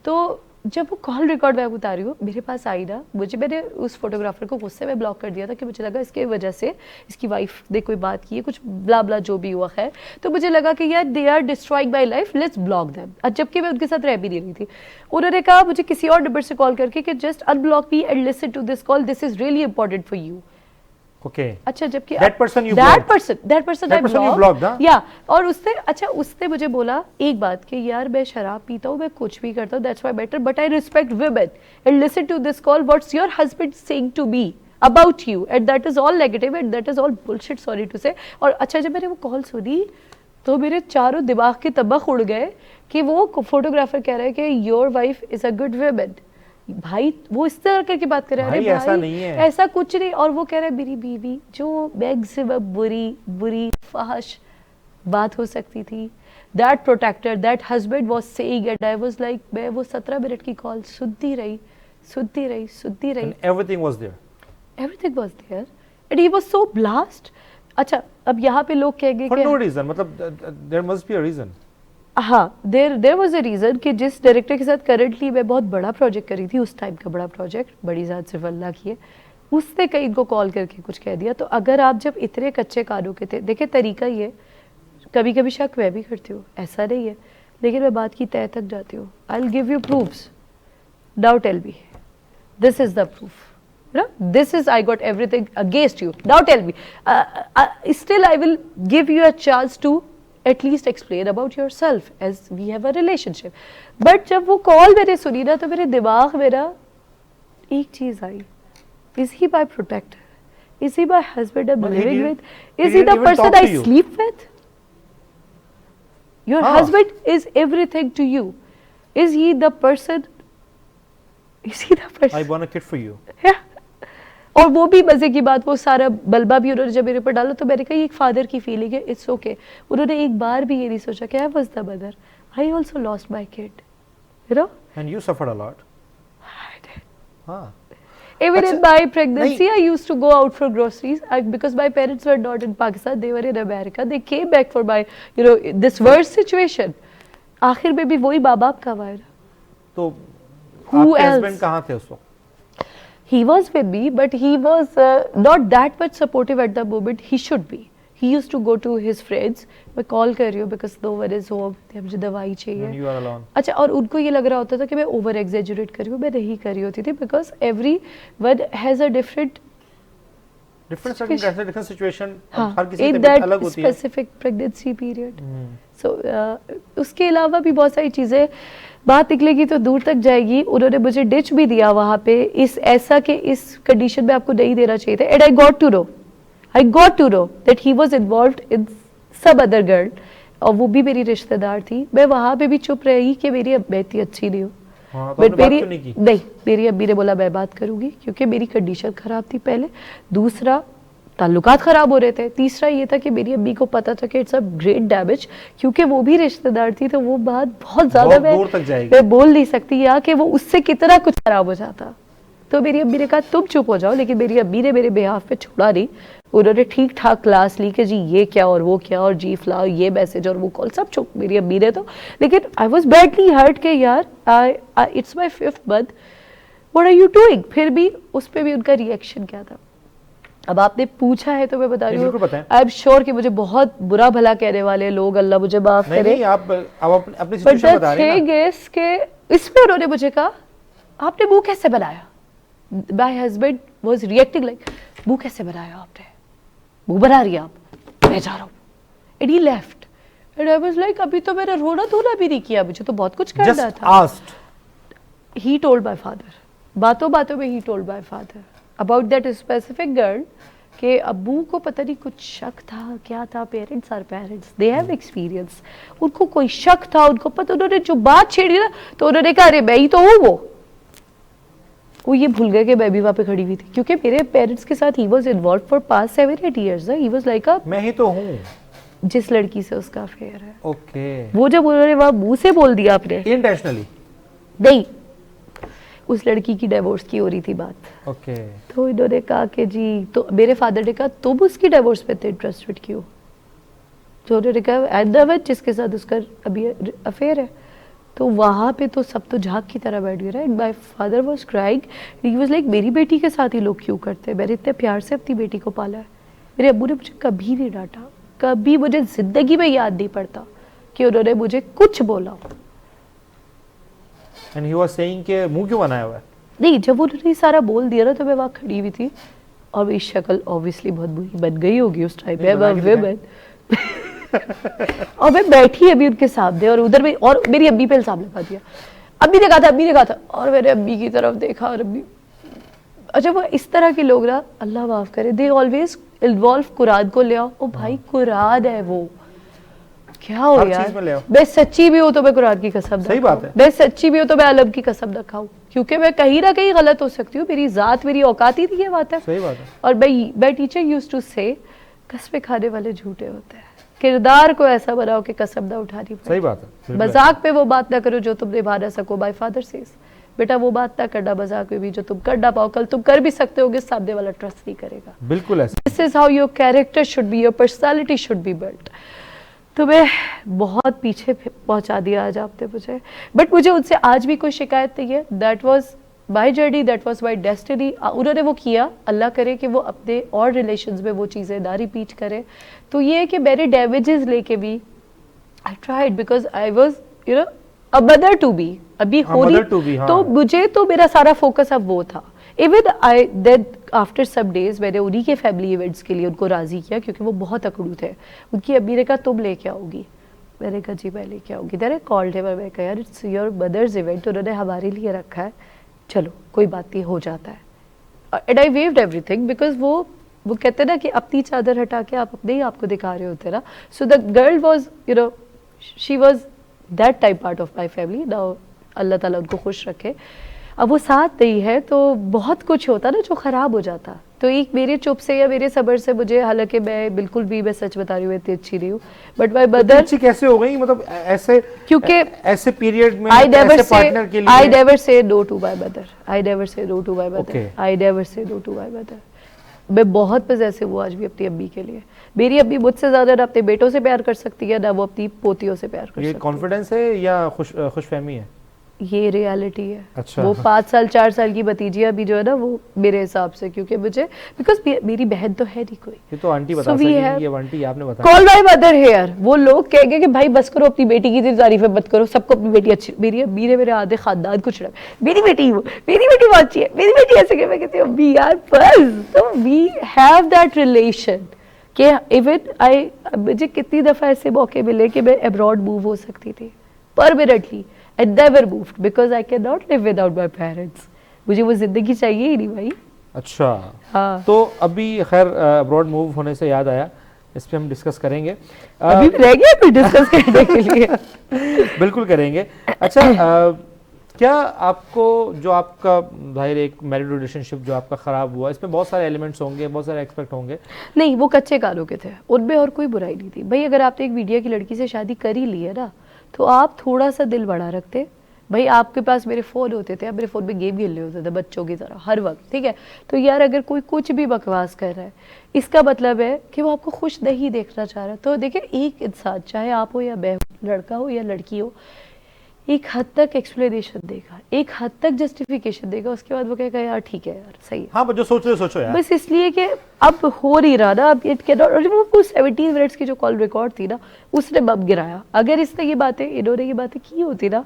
तो जब वो कॉल रिकॉर्ड मैं बता रही हूँ मेरे पास आई ना, मैंने उस फोटोग्राफर को गुस्से में ब्लॉक कर दिया था कि मुझे लगा इसके वजह से इसकी वाइफ ने कोई बात की है, कुछ ब्ला ब्ला जो भी हुआ है, तो मुझे लगा कि यार they are destroying my life, let's block them. जबकि मैं उनके साथ रह भी नहीं रही थी। उन्होंने कहा मुझे किसी और नंबर से कॉल करके कि just unblock me and listen to this call, this is really important for you. Okay. अच्छा जबकि that person you blocked, हाँ? या और उसने अच्छा उसने मुझे बोला एक बात कि यार मैं शराब पीता हूँ, मैं कुछ भी करता हूँ, that's why better, but I respect women and listen to this call, what's your husband saying to me about you, and that is all negative and that is all bullshit, sorry to say। और अच्छा जब मैंने वो call सुनी तो मेरे चारों दिमाग के तबक उड़ गए कि वो फोटोग्राफर कह रहा है कि your wife is a good woman. भाई वो इस तरह करके बात कर रहे हैं, अरे ऐसा नहीं है, ऐसा कुछ नहीं। और वो कह रहा है मेरी बीवी जो मैक्सिमम बुरी फहश बात हो सकती थी, that protector that husband was saying, and I was like, मैं वो 17 मिनट की कॉल सुनती रही everything was there and he was so blast. अच्छा अब यहाँ पे लोग कहेंगे फॉर नो रीजन, मतलब there must be a reason. हाँ देर वॉज अ रीज़न कि जिस डायरेक्टर के साथ करंटली मैं बहुत बड़ा प्रोजेक्ट करी थी, उस टाइम का बड़ा प्रोजेक्ट, बड़ी ज़्यादा सिर्फ अल्लाह की है, उसने कहीं इनको कॉल करके कुछ कह दिया। तो अगर आप जब इतने कच्चे कानों के थे, देखिए तरीका ये, कभी कभी शक मैं भी करती हूँ, ऐसा नहीं है, लेकिन मैं बात की तय तक जाती हूँ। I will give you proofs, now tell me this is the proof, this is I got everything against you, now tell me, still I will give you a chance to at least explain about yourself as we have a relationship। but जब वो call मैंने सुनी ना तो मेरे दिमाग में ना एक चीज आई, is he my protector, is he my husband I'm living with, is he the person I sleep with, your husband is everything to you, is he the person I want a kid for you, yeah। और वो भी मजे की बात, वो सारा बलबा भी उन्होंने जब मेरे ऊपर डाला तो मैंने कहा एक फादर की फीलिंग है, इट्स ओके। उन्होंने एक बार भी ये नहीं सोचा कि I was the mother, I also lost my kid, you know, and you suffered a lot. हां, even in my pregnancy I used to go out for groceries because my parents were not in Pakistan, they were in America, they came back for my this worst situation। आखिर में भी वही बाप बाप का हुआ है। तो आपके हस्बैंड कहाँ थे उस वक्त? He was with me, but he was not that much supportive at the moment. He should be. He used to go to his friends. मैं कॉल कर रही हूँ because no one is home. मुझे दवाई चाहिए। And you are alone. अच्छा, और उनको ये लग रहा होता था कि मैं over exaggerate कर रही हूँ, मैं नहीं कर रही होती थी because everyone has a different situation। हाँ, हर किसी की तबीयत अलग होती है। Specific pregnancy period। So उसके अलावा भी बहुत सारी चीजें, बात निकलेगी तो दूर तक जाएगी। उन्होंने मुझे डिच भी दिया वहाँ पे, इस ऐसा कि इस कंडीशन में आपको नहीं देना चाहिए था, and I got to know that he was involved in some other girl, और वो भी मेरी रिश्तेदार थी। मैं वहाँ पे भी चुप रही कि मेरी अब मैं इतनी अच्छी नहीं हूँ, बट मेरी अम्मी ने बोला मैं बात करूंगी क्योंकि मेरी कंडीशन खराब थी पहले, दूसरा ताल्लुकात खराब हो रहे थे, तीसरा ये था कि मेरी अम्मी को पता था कि इट्स अ ग्रेट डैमेज, क्योंकि वो भी रिश्तेदार थी, तो वो बात बहुत ज्यादा मैं बोल नहीं सकती या कि वो उससे कितना कुछ खराब हो जाता। तो मेरी अम्मी ने कहा तुम चुप हो जाओ, लेकिन मेरी अम्मी ने मेरे बिहाफ पे छोड़ा नहीं, उन्होंने ठीक ठाक क्लास ली कि जी ये क्या और वो क्या और जी फ्ला ये मैसेज और वो कॉल सब चुप मेरी अम्मी ने तो। लेकिन आई वॉज बैडली हर्ट के यार it's my 5th month, what are you doing. फिर भी उस पर भी उनका रिएक्शन क्या था। अब आपने पूछा है तो मैं बता रही हूँ, आई एम श्योर कि मुझे बहुत बुरा भला कहने वाले लोग, अल्लाह मुझे माफ करे। नहीं, आप अपनी सिचुएशन बता रही हैं ना। इसमें उन्होंने मुझे कहा आपने मुंह कैसे बनाया, my husband was reacting like मुंह कैसे बनाया आपने, मुंह बना रही आप, मैं जा रहा हूँ, and he left and I was like अभी तो मैंने रोना धोना भी नहीं किया, मुझे तो बहुत कुछ करना था। ही टोल्ड माय फादर, बातों बातों में he told my father about that specific girl कि अब्बू को पता नहीं कुछ शक था, क्या था, parents are parents, they have experience, उनको कोई शक था, उनको पता, उन्होंने जो बात छेड़ी ना तो उन्होंने कहा अरे मैं ही तो हूँ वो ये भूल गए कि मैं भी वहाँ पे खड़ी हुई थी, क्योंकि मेरे पेरेंट्स के साथ he was involve for past 7-8 years, he was like अ मैं ही तो हूँ जिस लड़की से उसका अफेयर है। ओके वो जब उन्होंने वहाँ मुंह से बोल दिया आपने, इंटेंशनली नहीं, उस लड़की की डिवोर्स की हो रही थी बात, ओके तो इन्होंने कहा कि जी, तो मेरे फादर ने कहा तुम उसकी डिवोर्स पे इतने इंटरेस्टेड क्यों, तो उन्होंने कहा एट द वेट जिसके साथ उसका अभी अफेयर है, तो वहाँ पे तो सब तो झाग की तरह बैठ गए, right. My father was crying, he was like मेरी बेटी के साथ ही लोग क्यों करते हैं, मैंने इतने प्यार से अपनी बेटी को पाला है, मेरे अब्बू ने मुझे कभी नहीं डांटा, कभी मुझे जिंदगी में याद नहीं पड़ता कि उन्होंने मुझे कुछ बोला। एंड ही वाज सेइंग कि मुंह क्यों बनाया हुआ है? नहीं, जब उन्होंने सारा बोल दिया ना तो मैं वहाँ खड़ी हुई थी और मेरी शक्ल ऑब्वियसली बहुत बुरी बन गई होगी उस टाइम पे, और मैं बैठी अभी उनके सामने और उधर में, और मेरी अम्मी पे इल्जाम लगा दिया, अम्मी ने कहा था, और मैंने अम्मी की तरफ देखा और अम्मी, अच्छा वो इस तरह के लोग ना, अल्लाह माफ करे, दे ऑलवेज इन्वॉल्व कुरान को ले आओ, ओ भाई कुरान है वो, क्या हो यार, मैं सच्ची भी हूँ तो मैं कुरान की कसम, सही बात है, मैं सच्ची भी हूँ तो मैं अलम की कसम न खाऊं, क्योंकि मैं कहीं ना कहीं गलत हो सकती हूँ, मेरी जात मेरी औकात ही नहीं है, बात है, सही बात है। और मैं टीचर यूज्ड टू से कसमें खाने वाले झूठे होते हैं, किरदार को ऐसा बनाओ कि कसम ना उठानी पड़े, सही बात है, मजाक पे वो बात ना करो जो तुम निभा ना सको, माय फादर सेज बेटा वो बात ना करना मजाक में भी जो तुम कर ना पाओ, कल तुम कर भी सकते होगे, सामने वाला ट्रस्ट नहीं करेगा, बिल्कुल ऐसा। This is how your character should be, your personality should be built. तो मैं बहुत पीछे पहुंचा दिया आज आपने मुझे, बट मुझे उनसे आज भी कोई शिकायत नहीं है, that was my journey, that was my destiny, उन्होंने वो किया, अल्लाह करे कि वो अपने और रिलेशंस में वो चीज़ें ना रिपीट करें। तो ये है कि मेरे डैमेजेस लेके भी I tried, because I was you know a mother to be, अभी हो रही, हाँ। तो मुझे तो मेरा सारा फोकस अब वो था। Even I then after some days मैंने उन्हीं के फैमिली इवेंट्स के लिए उनको राजी किया, क्योंकि वो बहुत अकड़ू थे, उनकी अम्मी ने कहा तुम लेके आओगी, मैंने कहा जी मैं लेके आऊँगी, देन आई कॉल्ड हिम, मैं कहा यार इट्स योर मदर्स इवेंट, उन्होंने हमारे लिए रखा है, चलो कोई बात नहीं, हो जाता है, and I waived everything, because वो कहते हैं ना कि अपनी चादर हटा के आप अपने ही आपको दिखा रहे होते ना, so the girl was you know she was that type part of my family, now Allah Taala उनको खुश रखे। अब वो साथ नहीं है तो बहुत कुछ होता ना जो ख़राब हो जाता, तो एक मेरे चुप से या मेरे सब्र से मुझे, हालांकि मैं बिल्कुल भी, मैं सच बता रही हूँ, इतनी अच्छी नहीं हूँ, बट माय मदर अच्छी कैसे हो गई, मतलब ऐसे, क्योंकि ऐसे पीरियड में I never say no to my mother, I never say no to my mother, I never say no to my mother. मैं बहुत पजेसिव हूँ आज भी अपनी अम्मी के लिए, मेरी अम्मी मुझसे ज्यादा ना अपने बेटों से प्यार कर सकती है ना वो अपनी पोतियों से प्यार कर सकती है। ये कॉन्फिडेंस है या खुशफहमी है? ये रियलिटी है। अच्छा। वो 5 साल 4 साल की भतीजी अभी जो है ना, वो मेरे हिसाब से, क्योंकि मुझे बिकॉज मेरी बहन तो है नहीं कोई, ये तो आंटी बता सकेंगी, ये आंटी आपने बताया। कॉल माय मदर हियर, वो लोग कहेंगे कि भाई बस करो, अपनी बेटी की तारीफें मत करो, सबको अपनी बेटी अच्छी, मेरी अम्मी ने मेरे आधे खानदान को चिढ़ा, मेरी बेटी वो, मेरी बेटी बहुत अच्छी है, मेरी बेटी ऐसे, मैं कहती हूँ अम्मी यार बस। तो वी हैव दैट रिलेशन कि इवन आई, मुझे कितनी दफ़ा ऐसे मौके मिले कि मैं अब्रॉड मूव हो सकती थी permanently, and never moved because I cannot live without my parents, मुझे वो जिंदगी चाहिए ही नहीं भाई। अच्छा हाँ। तो अभी खैर अब्रॉड मूव होने से याद आया, इस पे हम डिस्कस करेंगे, अभी रह गया कुछ डिस्कस करने के लिए। बिल्कुल करेंगे। अच्छा क्या आपको, जो आपका जाहिर एक मैरिड रिलेशनशिप जो आपका ख़राब हुआ, इसमें बहुत सारे एलिमेंट्स होंगे, बहुत सारे एक्सपेक्ट होंगे? नहीं, वो कच्चे कालों के थे, उनमें और कोई बुराई नहीं थी भाई। अगर आपने एक मीडिया की लड़की से शादी कर ही ली है ना, तो आप थोड़ा सा दिल बड़ा रखते भाई। आपके पास मेरे फ़ोन होते थे, आप मेरे फ़ोन पे गेम खेल रहे होते थे बच्चों की तरह हर वक्त, ठीक है। तो यार अगर कोई कुछ भी बकवास कर रहा है, इसका मतलब है कि वो आपको खुश नहीं देखना चाह रहा। तो देखिए, एक इंसान चाहे आप हो या मैं हो, लड़का हो या लड़की हो, एक हद तक एक्सप्लेनेशन देगा, एक हद तक जस्टिफिकेशन देगा, उसके बाद वो कहेगा यार ठीक है यार सही है। हाँ, जो सोच रहे हो सोचो यार। बस इसलिए कि अब हो नहीं रहा ना, अब इट कैन नॉट, वो 17 मिनट्स की जो कॉल रिकॉर्ड थी ना, उसने बम गिराया। अगर इसने ये बातें, इन्होंने ये बातें की होती ना,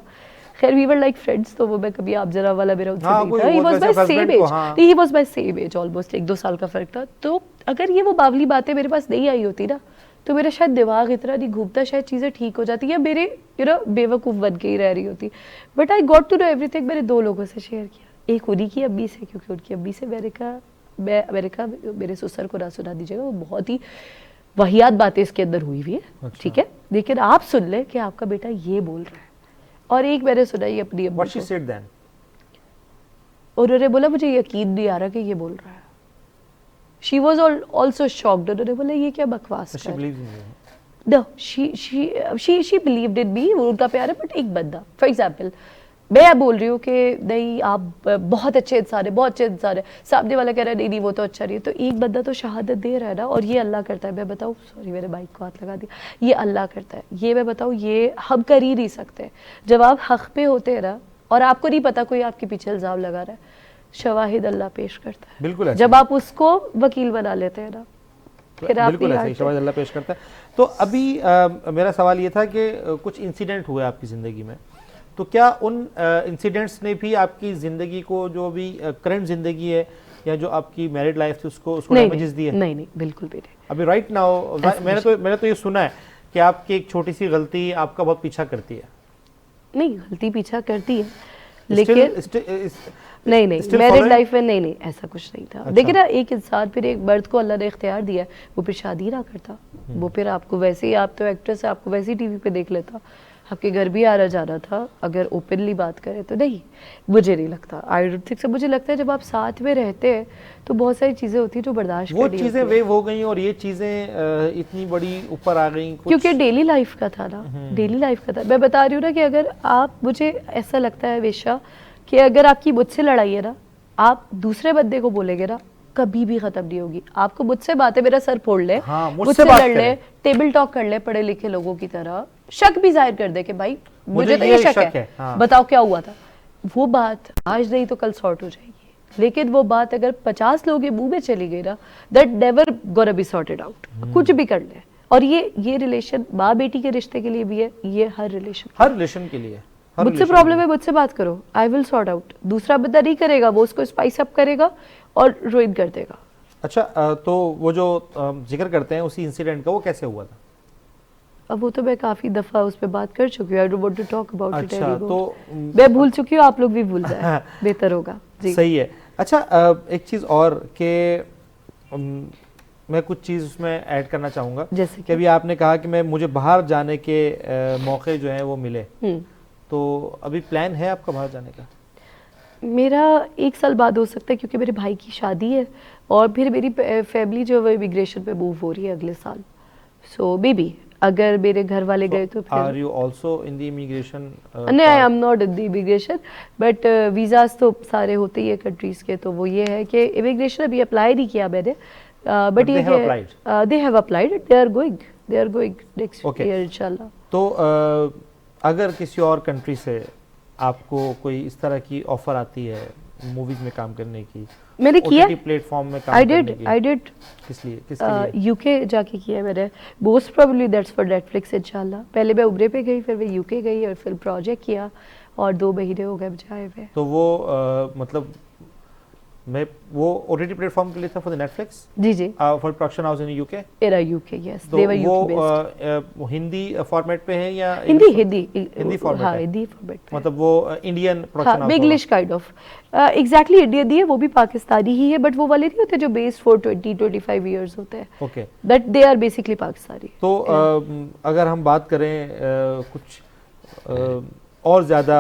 खैर वी वर लाइक फ्रेंड्स, तो वो मैं कभी आप जरा वाला मेरा उनसे हाँ, नहीं कोई था, ही वो वाज वैसे माय husband सेम को, एज, हाँ। He was my same age, almost 1-2 साल का फर्क था। तो अगर ये वो बावली बातें मेरे पास नहीं आई होती ना, तो मेरा शायद दिमाग इतना नहीं घूमता, शायद चीज़ें ठीक हो जाती, या मेरे बेवकूफ़ बन के ही रह रही होती। But I got to know everything. मैंने 2 लोगों से शेयर किया, एक उन्हीं की अम्मी से, क्योंकि उनकी अम्मी से मैंने कहा मेरे ससुर को ना सुना दीजिएगा, वो बहुत ही वाहियात बातें इसके अंदर हुई हुई है, अच्छा। ठीक है, लेकिन आप सुन ले कि आपका बेटा ये बोल रहा है। और एक मैंने सुनाई अपनी अम्मी What she को, said then? उन्होंने बोला मुझे यकीन नहीं आ रहा कि ये बोल रहा है। She was also shocked. उन्होंने बोला ये क्या बकवास She कर, believes in you. No, she believed in me, वो उनका प्यार है। बट एक बंदा, फॉर एग्जाम्पल मैं बोल रही हूँ कि नहीं आप बहुत अच्छे इंसान है, बहुत अच्छे इंसान है, सामने वाला कह रहा है नहीं नहीं वो तो अच्छा नहीं है, तो एक बंदा तो शहादत दे रहा है ना, और ये अल्लाह करता है। मैं बताऊँ, सॉरी मेरे बाइक को हाथ लगा दिया, ये अल्लाह करता है, ये मैं बताऊँ ये हम कर ही नहीं सकते। जब आप हक पे होते हैं ना, और आपको नहीं पता कोई आपके पीछे इल्ज़ाम लगा रहा है, शवाहिद अल्लाह पेश करता है। बिल्कुल ऐसे जब ही। आप उसको वकील बना लेते हैं ना, फिर आप बिल्कुल नहीं ऐसे ही हारते। शवाहिद अल्लाह पेश करता है। तो अभी मेरा सवाल ये था कि कुछ इंसिडेंट हुए आपकी ज़िंदगी में, तो क्या उन इंसिडेंट्स ने भी आपकी ज़िंदगी को, जो अभी करंट ज़िंदगी है या जो आपकी मैरिड लाइफ थी, उसको नहीं डैमेजेस दिए? नहीं नहीं, बिल्कुल भी नहीं। अभी राइट नाउ ऐसा मैंने तो ये सुना है कि आपकी एक छोटी सी गलती आपका बहुत पीछा करती है। नहीं, गलती पीछा करती है, Still- लेकिन नहीं नहीं, still मैरिड following? लाइफ में नहीं नहीं, ऐसा कुछ नहीं था। अच्छा। देखिए ना, एक इंसान, फिर एक मर्द को अल्लाह ने इख्तियार दिया है, वो फिर शादी ना करता, वो फिर आपको वैसे ही, आप तो एक्ट्रेस है, आपको वैसे ही टीवी पे देख लेता, आपके घर भी आना जाना था। अगर ओपनली बात करें तो नहीं, मुझे नहीं लगता। I don't think so. मुझे लगता है जब आप साथ में रहते हैं तो बहुत सारी चीज़ें होती हैं जो बर्दाश्त वो करनी चीज़ें होती है। वेव हो गई और ये चीज़ें इतनी बड़ी ऊपर आ गई क्योंकि डेली लाइफ का था ना, डेली लाइफ का था। मैं बता रही हूँ ना कि अगर आप, मुझे ऐसा लगता है हमेशा कि अगर आपकी मुझसे लड़ाई है ना, आप दूसरे बंदे को बोलेंगे ना, कभी भी खत्म नहीं होगी। आपको मुझसे बातें, मेरा सर फोड़ ले, हाँ, मुझसे मुझसे बात लड़ ले, करें। टेबल टॉक कर ले पढ़े लिखे लोगों की तरह, शक भी जाहिर कर दे कि भाई मुझे तो ये ये शक शक है, है, हाँ। बताओ क्या हुआ था। वो बात आज नहीं तो कल सॉर्ट हो जाएगी, लेकिन वो बात अगर 50 लोगों के मुंह में चली गई ना, that never gonna be sorted out. कुछ भी कर ले। और ये रिलेशन माँ बेटी के रिश्ते के लिए भी है, ये हर रिलेशन के लिए मुझसे प्रॉब्लम है, मुझसे बात करो, आई विल सॉर्ट आउट। दूसरा बंदा नहीं करेगा, वो उसको स्पाइस अप करेगा और रुइन कर देगा। अच्छा, तो वो जो जिक्र करते हैं उसी इंसिडेंट का, वो कैसे हुआ था? अब वो तो मैं काफी दफा उस पे बात कर चुकी हूँ, I don't want to talk about it अच्छा, एनीमोर। तो मैं भूल चुकी हूँ, आप लोग भी भूल जाए, बेहतर होगा जी। सही है। अच्छा, एक चीज़ और कि मैं कुछ चीज़ उसमें ऐड करना चाहूँगा। जैसे कि अभी आपने कहा कि मुझे बाहर जाने के मौके जो हैं वो मिले, तो अभी प्लान है आपका बाहर जाने का? मेरा 1 साल बाद हो सकता है, क्योंकि मेरे भाई की शादी है और फिर मेरी फैमिली जो है वो इमिग्रेशन पे मूव हो रही है अगले साल। सो बेबी अगर मेरे घर वाले गए तो फिर। Are you also in the immigration? नहीं, I am not in the immigration, but visas तो सारे होते ही है कंट्रीज़ के। तो वो ये है कि इमिग्रेशन अभी अप्लाई नहीं किया मैंने, बट ये they have applied, they are going next year इंशाल्लाह। तो अगर किसी और कंट्री से आपको कोई इस तरह की ऑफर आती है मूवीज में काम करने की, मैंने किया प्लेटफॉर्म में काम आई करने की, डिड किसके लिए? यूके जाके किया मैंने, most probably that's for Netflix इंशाल्लाह। पहले मैं उम्रे पे गई, फिर मैं यूके गई और फिर प्रोजेक्ट किया, और 2 महीने हो गए मुझे आए हुए। तो वो मतलब वो ओटीटी प्लेटफॉर्म के लिए था फॉर द नेटफ्लिक्स? जी जी, for production house in UK? एरा यूके, यस, तो दे वर यूके बेस्ड। वो हिंदी फॉर्मेट पे है या हिंदी फॉर्मेट? हाँ, है हिंदी फॉर्मेट। मतलब वो Indian production house? English kind of, exactly Indian ही है, वो भी पाकिस्तानी ही है, बट वो वाले नहीं होते जो बेस्ड फॉर 20-25 इयर्स होते हैं। Okay, that they are basically Pakistani. तो अगर हम बात करें कुछ और ज़्यादा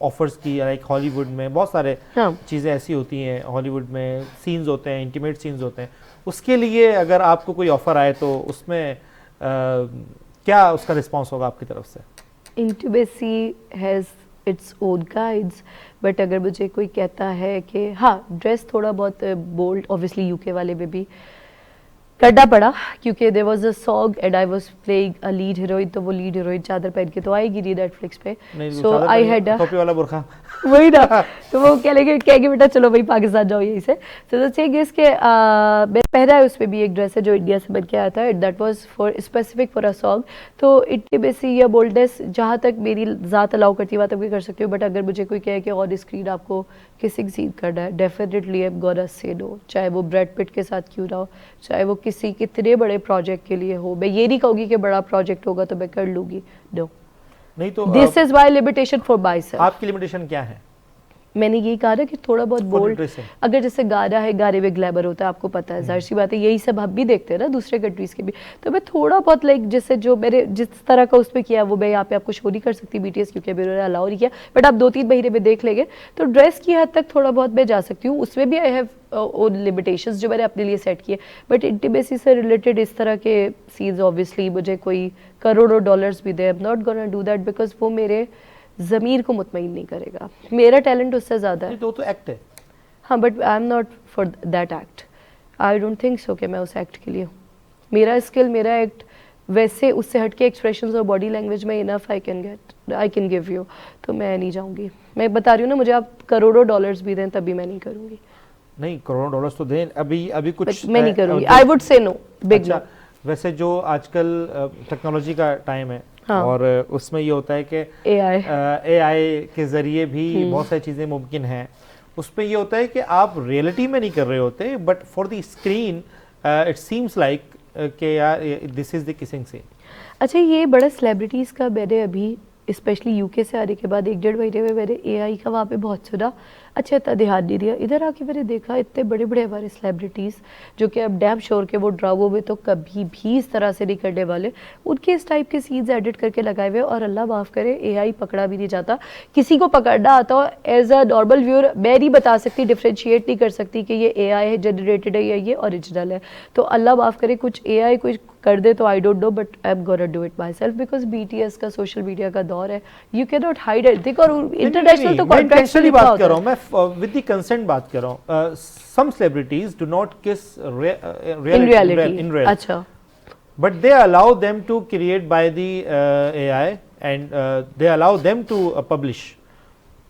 ऑफर्स की, लाइक हॉलीवुड में बहुत सारे चीज़ें ऐसी होती हैं, हॉलीवुड में सीन्स होते हैं, इंटीमेट सीन्स होते हैं, उसके लिए अगर आपको कोई ऑफर आए तो उसमें क्या उसका रिस्पांस होगा आपकी तरफ से? Intimacy has its own guides, but अगर मुझे कोई कहता है कि हाँ ड्रेस थोड़ा बहुत बोल्ड, ऑब्वियसली यूके वाले में भी करना पड़ा क्योंकि there was a song and I was playing a lead heroine, तो वो लीड हीरोइन चादर पहन के तो आएगी नहीं नेटफ्लिक्स पे, सो आई हैड टोपी वाला बुर्का वही ना। तो वो कहेंगे बेटा चलो भाई पाकिस्तान जाओ यहीं से। तो द थिंग इज के मैं पहना है, उसमें भी एक ड्रेस है जो इंडिया से बन के आया था, that was for specific for a song. तो इंटीमेसी या बोल्डनेस जहाँ तक मेरी ज़ात अलाउ करती है वहाँ तक भी कर सकती हूँ, बट अगर मुझे कोई कहे कि ऑन स्क्रीन आपको किसिंग सीन करना है, definitely I am gonna say no, चाहे वो ब्रैड पिट के साथ क्यों ना हो, चाहे वो किसी कितने बड़े प्रोजेक्ट के लिए हो। मैं ये नहीं कहूँगी कि बड़ा प्रोजेक्ट होगा तो मैं कर लूँगी, नो। नहीं तो this is my limitation for my self. आपकी लिमिटेशन क्या है? मैंने यही कहा ना कि थोड़ा बहुत बोल्ड, अगर जैसे गाना है, गाने में ग्लैमर होता है, आपको पता है, जाहिर सी बात है, यही सब हम भी देखते हैं ना दूसरे कंट्रीज के भी। तो मैं थोड़ा बहुत लाइक जैसे जो मैंने जिस तरह का उस पर किया वो मैं यहाँ पे आपको शो नहीं कर सकती BTS क्योंकि अभी उन्होंने अलाउ नहीं किया, बट आप 2-3 महीने में देख लेंगे। तो ड्रेस की हद तक थोड़ा बहुत मैं जा सकती हूँ, उसमें भी आई हैव लिमिटेशंस जो मैंने अपने लिए सेट किए। बट इंटीमेसी से रिलेटेड इस तरह के सीन्स ऑब्वियसली मुझे कोई करोड़ों डॉलर्स भी दे, I am not gonna do that, because वो मेरे ज़मीर को मुतमईन नहीं करेगा। मेरा टैलेंट उससे ज़्यादा है। तो एक्ट है। हाँ, but I am not for that act. I don't think so कि मैं उस एक्ट के लिए हूँ। मेरा स्किल, मेरा एक्ट वैसे उससे हटके एक्सप्रेशंस और बॉडी लैंग्वेज में enough I can give you, तो मैं नहीं जाऊँगी। मैं बता रही हूँ ना, मुझे आप करोड़ों डॉलर्स भी दें तभी मैं नहीं करूँगी। नहीं, करोड़ों डॉलर्स तो दें, अभी कुछ मैं नहीं करूँगी। I would say no, big no. वैसे जो आजकल टेक्नोलॉजी का टाइम है, हाँ। और उसमें ये होता है कि AI के जरिए भी बहुत सारी चीज़ें मुमकिन हैं। उसमें ये होता है कि आप रियलिटी में नहीं कर रहे होते, but for the screen it seems like कि यार this is the kissing scene. अच्छा, ये बड़ा सेलिब्रिटीज़ का मैंने अभी स्पेशली UK से आने के बाद 1-1.5 महीने में मैंने AI का वहाँ पे बहुत सुना, अच्छा इतना ध्यान नहीं दिया। इधर आके मैंने देखा इतने बड़े बड़े हमारे सेलिब्रिटीज़ जो कि अब डैम श्योर के वो ड्रामों में तो कभी भी इस तरह से नहीं करने वाले, उनके इस टाइप के सीन्स एडिट करके लगाए हुए, और अल्लाह माफ़ करे AI पकड़ा भी नहीं जाता। किसी को पकड़ना आता हो एज अ नॉर्मल व्यूअर मैं नहीं बता सकती, डिफ्रेंशिएट नहीं कर सकती कि ये AI है, जनरेटेड है या ये ओरिजिनल है। तो अल्लाह माफ़ करे कुछ AI कुछ कर दे तो I don't know, but I am gonna do it my self, because BTS का सोशल मीडिया का दौर है, you can not hide it. देखो इंटरनेशनल तो कॉन्ट्रैक्चुअली बात कर रहा हूँ मैं, विद द कंसेंट बात कर रहा हूँ। सम सेलिब्रिटीज डू नॉट किस in real, अच्छा, but they allow them to create by the AI and they allow them to publish.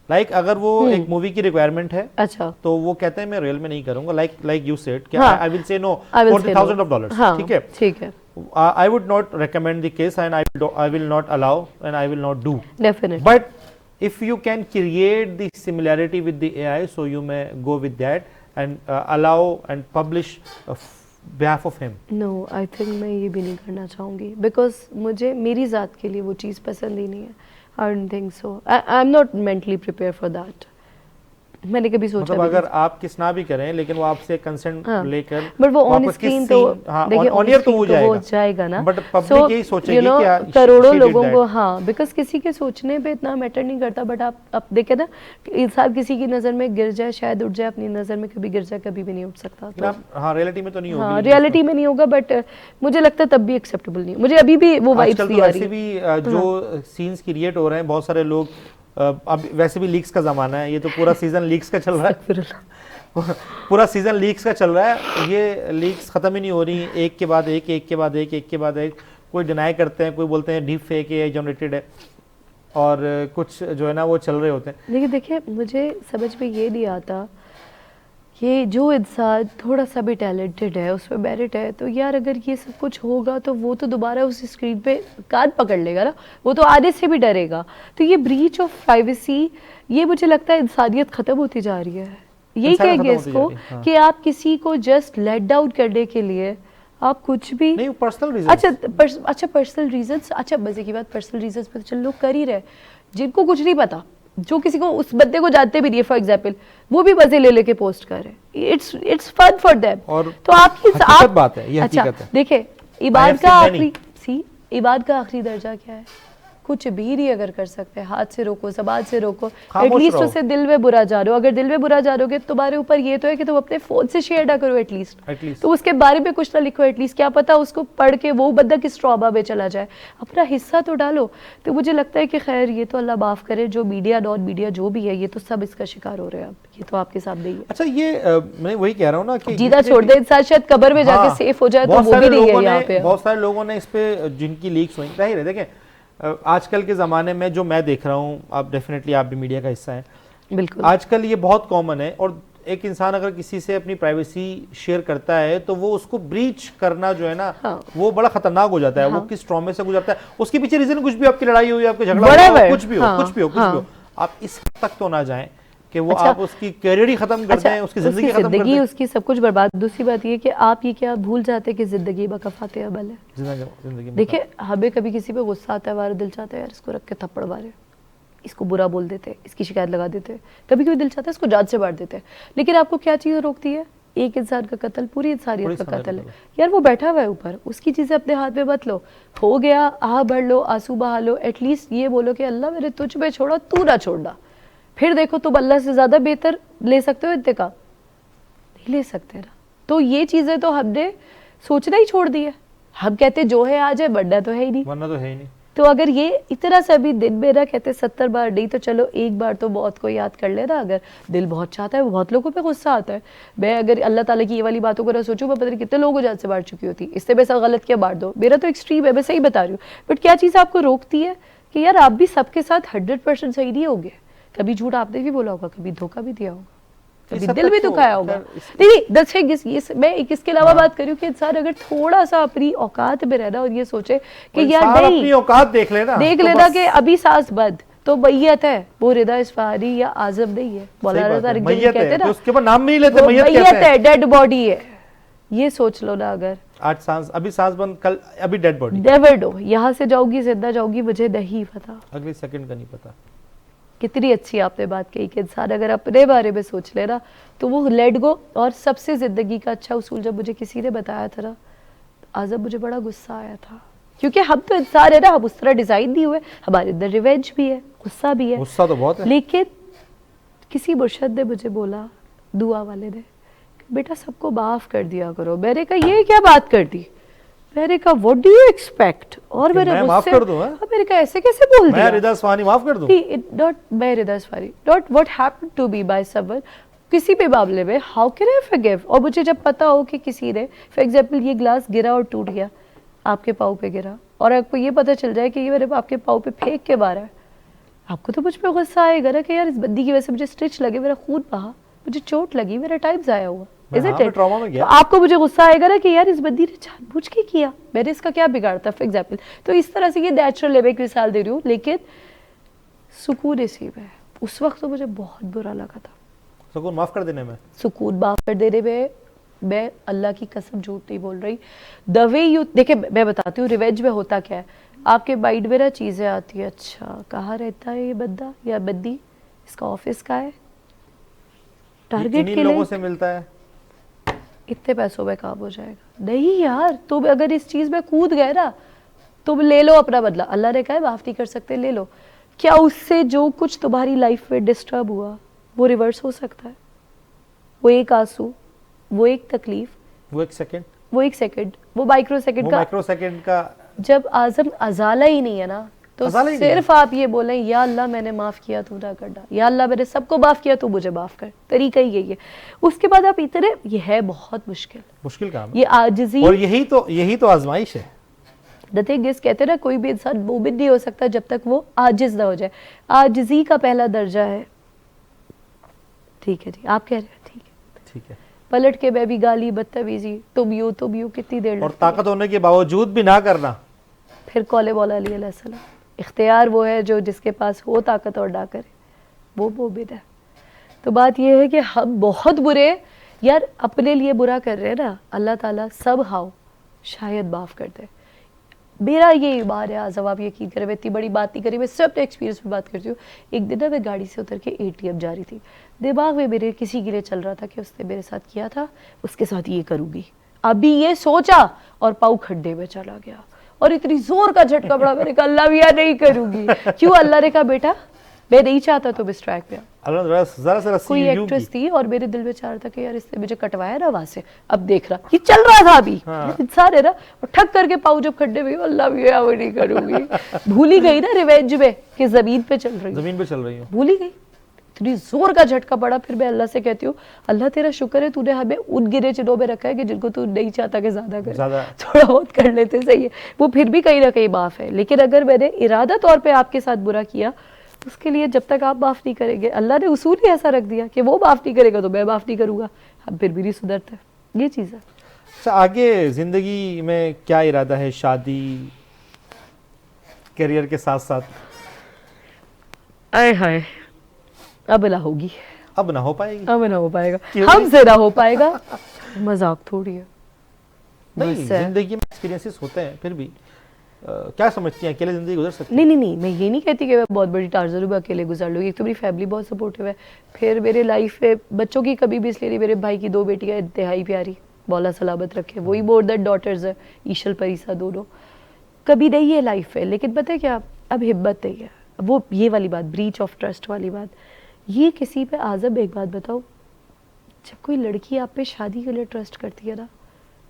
Like अगर वो एक मूवी की रिक्वायरमेंट है, अच्छा, तो वो कहते हैं मैं रियल में नहीं करूंगा, like you said, I will say no for the $1000, ठीक है, ठीक है। I would not recommend the case and I will not allow and I will not do. Definitely. But if you can create the similarity with the AI, so you may go with that and allow and publish behalf of him. No, I think मैं ये भी नहीं करना चाहूँगी, because मुझे मेरी ज़ात के लिए वो चीज़ पसंद ही नहीं है। I don't think so. I'm not mentally prepared for that. मैंने कभी सोचा मतलब अगर आप किस ना भी करें लेकिन वो आपसे कंसेंट लेकर, बट वो ऑन स्क्रीन तो देखिए ऑन ईयर तो वो जाएगा ना, बट पब्लिक यही सोचेगी क्या करोड़ों लोगों को, हाँ, बिकॉज किसी के सोचने पे इतना मैटर नहीं करता, बट आप देखे ना, इंसान किसी की नजर में गिर जाए, शायद उठ जाए, अपनी नजर में कभी गिर जाए, कभी भी नहीं उठ सकता। तो हाँ, रियलिटी में तो नहीं होगा, हाँ, रियलिटी में नहीं होगा, बट मुझे लगता है तब भी एक्सेप्टेबल नहीं। मुझे अभी भी वो वाइब्स नहीं आ रही। भी जो सीन्स क्रिएट हो रहे हैं, बहुत सारे लोग, अब वैसे भी लीक्स का ज़माना है, ये तो पूरा सीज़न लीक्स का चल रहा है पूरा सीज़न लीक्स का चल रहा है, ये लीक्स ख़त्म ही नहीं हो रही, एक के बाद एक, एक के बाद एक, एक के बाद एक। कोई डिनाई करते हैं, कोई बोलते हैं डीप फेक है, जनरेटेड है, और कुछ जो है ना वो चल रहे होते हैं। लेकिन देखिए मुझे समझ में ये नहीं आता, ये जो इंसान थोड़ा सा भी टैलेंटेड है, उसमें मेरिट है, तो यार अगर ये सब कुछ होगा तो वो तो दोबारा उस स्क्रीन पे कान पकड़ लेगा ना, वो तो आने से भी डरेगा। तो ये ब्रीच ऑफ प्राइवेसी, ये मुझे लगता है इंसानियत ख़त्म होती जा रही है। यही कहेंगे इसको, हाँ, कि आप किसी को जस्ट लेट डाउन करने के लिए आप कुछ भी नहीं, पर्सनल रीजंस, अच्छा पर्सनल रीजंस, अच्छा मजे की बात, पर्सनल रीजंस पे तो चल लोग कर ही रहे, जिनको कुछ नहीं पता, जो किसी को उस बंदे को जानते भी नहीं है, फॉर एग्जांपल, वो भी मजे ले लेके पोस्ट कर रहे हैं, इट्स फन फॉर देम। तो आपकी बात है, ये अच्छा हकीकत है। देखिए, इबाद का आखिरी दर्जा क्या है? कुछ भी नहीं अगर कर सकते, हाथ से रोको, ज़बान से रोको, खामोश एटलीस्ट रहो। उसे दिल में बुरा जा रहे हो, अगर दिल में बुरा जा रहे हो तुम्हारे ऊपर ये तो है कि तुम अपने फ़ोन से शेयर ना करो एटलीस्ट, तो उसके बारे में कुछ ना लिखो एटलीस्ट, क्या पता उसको पढ़ के वो बंदा किस ट्रॉमा में चला जाए, अपना हिस्सा तो डालो। तो मुझे लगता है कि खैर ये तो अल्लाह माफ़ करे, जो मीडिया नॉन मीडिया जो भी है ये तो सब इसका शिकार हो रहे हैं, अब ये तो आपके सामने ही है। अच्छा, ये मैं वही कह रहा हूँ ना कि जीना छोड़ दे इंसान, शायद कब्र में जाके सेफ हो जाए, तो वो भी नहीं है यहाँ पे। बहुत सारे लोगों ने इस पे जिनकी लीक्स हुई, जाहिर है देखें आजकल के ज़माने में जो मैं देख रहा हूँ, आप डेफिनेटली आप भी मीडिया का हिस्सा हैं, बिल्कुल आजकल ये बहुत कॉमन है, और एक इंसान अगर किसी से अपनी प्राइवेसी शेयर करता है तो वो उसको ब्रीच करना जो है ना, वो बड़ा खतरनाक हो जाता है। वो किस ट्रॉमे से गुजरता है, उसके पीछे रीजन कुछ भी, आपकी लड़ाई हुई, आपके झगड़ा हुआ, कुछ भी हो, कुछ भी हो, आप इस हद तक तो ना जाएं कि वो आप उसकी कैरियर ही खत्म कर दें, उसकी जिंदगी खत्म कर दें, उसकी सब कुछ बर्बाद। दूसरी बात ये कि आप ये क्या भूल जाते कि जिंदगी बकफाते अमल है। जिंदगी में देखिए हमें कभी किसी पे गुस्सा आता है, हमारा दिल चाहता है यार इसको रख के थप्पड़ मारे, इसको बुरा बोल देते, इसकी शिकायत लगा देते, कभी कभी दिल चाहता है इसको जान से मार देते, लेकिन आपको क्या चीज़ रोकती है? एक इंसान का कत्ल पूरी इंसानियत का कत्ल है यार। वो बैठा हुआ है ऊपर, उसकी चीज़ें अपने हाथ में मत लो, हो गया आह भर लो, आंसू बहा लो, एटलीस्ट ये बोलो कि अल्लाह मैंने तुझ पे छोड़ा, तू ना छोड़ना। फिर देखो तुम अल्लाह से ज़्यादा बेहतर ले सकते हो इंतकाम? नहीं ले सकते ना। तो ये चीज़ें तो हमने सोचना ही छोड़ दी है। हम कहते जो है आज है, वरना तो है ही नहीं, वरना तो है ही नहीं। तो अगर ये इतना सा भी दिन में ना कहते 70 बार नहीं तो चलो एक बार तो बहुत को याद कर लेना, अगर दिल बहुत चाहता है। बहुत लोगों पे गुस्सा आता है, मैं अगर अल्लाह ताला की ये वाली बातों को ना सोचूं, मैं पता नहीं कितने लोगों को जान से मार चुकी होती, इससे मैं सब गलत किया मार दो, मेरा तो एक्सट्रीम है, मैं सही बता रही हूँ। बट क्या चीज़ आपको रोकती है कि यार आप भी सबके साथ 100% सही नहीं होंगे, कभी झूठ आपने भी बोला होगा, कभी धोखा भी दिया होगा, कभी दिल भी दुखाया होगा। नहीं, मैं इसके अलावा बात करूँ कि इंसान अगर थोड़ा सा अपनी औकात में रहना और ये सोचे कि यार नहीं, अपनी औकात देख लेना कि अभी सांस बंद तो मैयत है, वो रिदा इस्फहानी या आजम नहीं है, मौलाना तारिक जमील कहते हैं ना, उसके ऊपर नाम नहीं लेते, मैयत है, डेड बॉडी है, ये सोच लो ना। अगर आज सांस, अभी सांस बंद, कल अभी डेड बॉडी, नेवर नो, यहाँ से जाऊंगी जिंदा जाऊंगी मुझे नहीं पता, अगले सेकंड का नहीं पता। कितनी अच्छी आपने बात कही कि इंसान अगर अपने बारे में सोच ले ना तो वो लेट गो। और सबसे जिंदगी का अच्छा उसूल जब मुझे किसी ने बताया था ना आजम, मुझे बड़ा गुस्सा आया था, क्योंकि हम तो इंसान है ना, हम उस तरह डिजाइन नहीं हुए, हमारे अंदर रिवेंज भी है, गुस्सा भी है, गुस्सा तो बहुत है। लेकिन किसी मुर्शद ने मुझे बोला, दुआ वाले ने, बेटा सबको माफ कर दिया करो। मैंने कहा ये क्या बात कर दी? मैंने कहा व्हाट डू यू एक्सपेक्ट? और मैं माफ कर दूं? मैंने कहा ऐसे कैसे बोल दिया? मैं रिदा इस्फहानी माफ कर दूं? नॉट मैं Rida Isfahani, not what happened to be by someone, किसी भी मामले में हाउ कैन आई फॉरगिव? और मुझे जब पता हो कि किसी ने फॉर एग्जांपल ये ग्लास गिरा और टूट गया, आपके पाँव पे गिरा, और आपको ये पता चल जाए कि ये मेरे आपके पाँव पे फेंक के मारा है, आपको तो मुझ पे गुस्सा आएगा ना कि यार इस बंदी की वजह से मुझे स्टिच लगे, मेरा खून बहा, मुझे चोट लगी, मेरा टाइम जाया हुआ, ट्रॉमा में गया। तो आपको मुझे गुस्सा आएगा ना कि यार इस बंदी ने जानबूझ के किया, मैंने इसका क्या बिगाड़ता फॉर एग्जांपल। तो इस तरह से ये नेचुरल है, मैं एक मिसाल दे रही हूँ, लेकिन सुकून इसी में। उस वक्त तो मुझे बहुत बुरा लगा था, सुकून माफ कर देने में, सुकून माफ कर देने में। मैं अल्लाह की कसम झूठ नहीं बोल रही। द वे यू, देखिए मैं बताती हूँ रिवेंज में होता क्या है, आपके माइंड में ना चीज़ें आती है, अच्छा कहाँ रहता है ये बंदा या बंदी, इसका ऑफिस का है, टारगेट के लोगों से मिलता है, इतने पैसों में काम हो जाएगा। नहीं यार, तुम अगर इस चीज़ में कूद गए ना, तुम ले लो अपना बदला, अल्लाह ने कहा है माफ नहीं कर सकते, ले लो। क्या उससे जो कुछ तुम्हारी लाइफ में डिस्टर्ब हुआ वो रिवर्स हो सकता है? वो एक आंसू, वो एक तकलीफ, वो एक सेकंड, वो माइक्रो सेकंड का जब आजम अजाला ही नहीं है ना, तो सिर्फ आप ये बोलें या अल्लाह मैंने माफ किया तू ना करना, या अल्लाह मैंने सबको माफ किया तू मुझे माफ कर, तरीका ही यही है। उसके बाद आप इतने, ये है बहुत मुश्किल काम है, ये आजिज़ी, और यही तो आजमाइश है। द थिंग इज, कहते हैं ना कोई भी इंसान मोमिन नहीं हो सकता जब तक वो आजिज ना हो जाए। आजिज़ी का पहला दर्जा है, ठीक है जी आप कह रहे हैं, ठीक है, पलट के मैं भी गाली बदतमीजी, तुम यूं कितनी देर, और ताकत होने के बावजूद भी ना करना। फिर कौले मौला अली अलैहिस्सलाम, इख्तियार वो है जो जिसके पास हो ताकत और ना करे, वो मोमिन है। तो बात ये है कि हम बहुत बुरे यार अपने लिए बुरा कर रहे हैं ना, अल्लाह ताला सब हाउ शायद माफ़ कर दे। मेरा ये ईमान है, आज़म आप यकीन करें, मैं इतनी बड़ी बात नहीं करी, मैं सब एक्सपीरियंस में बात करती हूँ। एक दिन ना मैं गाड़ी से उतर के ATM जा रही थी, दिमाग में मेरे किसी के लिए चल रहा था कि उसने मेरे साथ किया था, उसके साथ ये करूँगी, अभी ये सोचा और पाँव खड्डे में चला गया। और इतनी जोर का झटका पड़ा, मैंने कहा अल्लाह भैया नहीं करूंगी। क्यों? अल्लाह ने कहा बेटा मैं नहीं चाहता तुम इस ट्रैक पे। कोई एक्ट्रेस थी और मेरे दिल में चाह रहा था कि यार इसने मुझे कटवाया ना वहां से, अब देख रहा ये चल रहा था अभी इंसान है ना, और ठक करके पाऊ जब खड्डे में, अल्लाह भैया वो नहीं करूंगी। भूल ही गई ना रिवेंज में कि जमीन पे चल रही हूँ, भूल ही गई। इतनी जोर का झटका पड़ा। फिर मैं अल्लाह से कहती हूँ अल्लाह तेरा शुक्र है तूने हमें उन गिरे चिन्हों में रखा है कि जिनको तू नहीं चाहता कि ज्यादा करे, थोड़ा बहुत कर लेते सही है, वो फिर भी कहीं ना कहीं माफ है। लेकिन अगर मैंने इरादा तौर पे आपके साथ बुरा किया, उसके लिए जब तक आप माफ नहीं करेंगे, अल्लाह ने उसूल ही ऐसा रख दिया कि वो माफ नहीं करेगा तो मैं माफ नहीं करूंगा, हम फिर भी नहीं सुधरते। ये चीज है। अच्छा, आगे जिंदगी में क्या इरादा है? शादी, करियर के साथ साथ? आए हाय, अब ना होगी, अब ना हो पाएगी, अब ना हो पाएगा, हमसे ना हो पाएगा। मजाक थोड़ी है। नहीं, जिंदगी में एक्सपीरियंसेस होते हैं, फिर भी क्या समझती हैं, अकेले जिंदगी गुजर सकती है? नहीं, मैं ये नहीं कहती कि मैं बहुत बड़ी टार्जन हूँ, मैं अकेले गुजार लूँगी। एक तो मेरी फैमिली बहुत सपोर्टिव है, फिर मेरे लाइफ में बच्चों की कभी भी इसलिए नहीं, मेरे भाई की 2 बेटियाँ इंतहाई प्यारी, मौला सलामत रखे, वही मोर दैट डॉटर्स है, ईशल परीसा दोनों, कभी नहीं है लाइफ है। लेकिन पता है क्या, अब हिम्मत नहीं है, वो ये वाली बात, ब्रीच ऑफ ट्रस्ट वाली बात, ये किसी पे आज़म एक बात बताओ, जब कोई लड़की आप पे शादी के लिए ट्रस्ट करती है ना,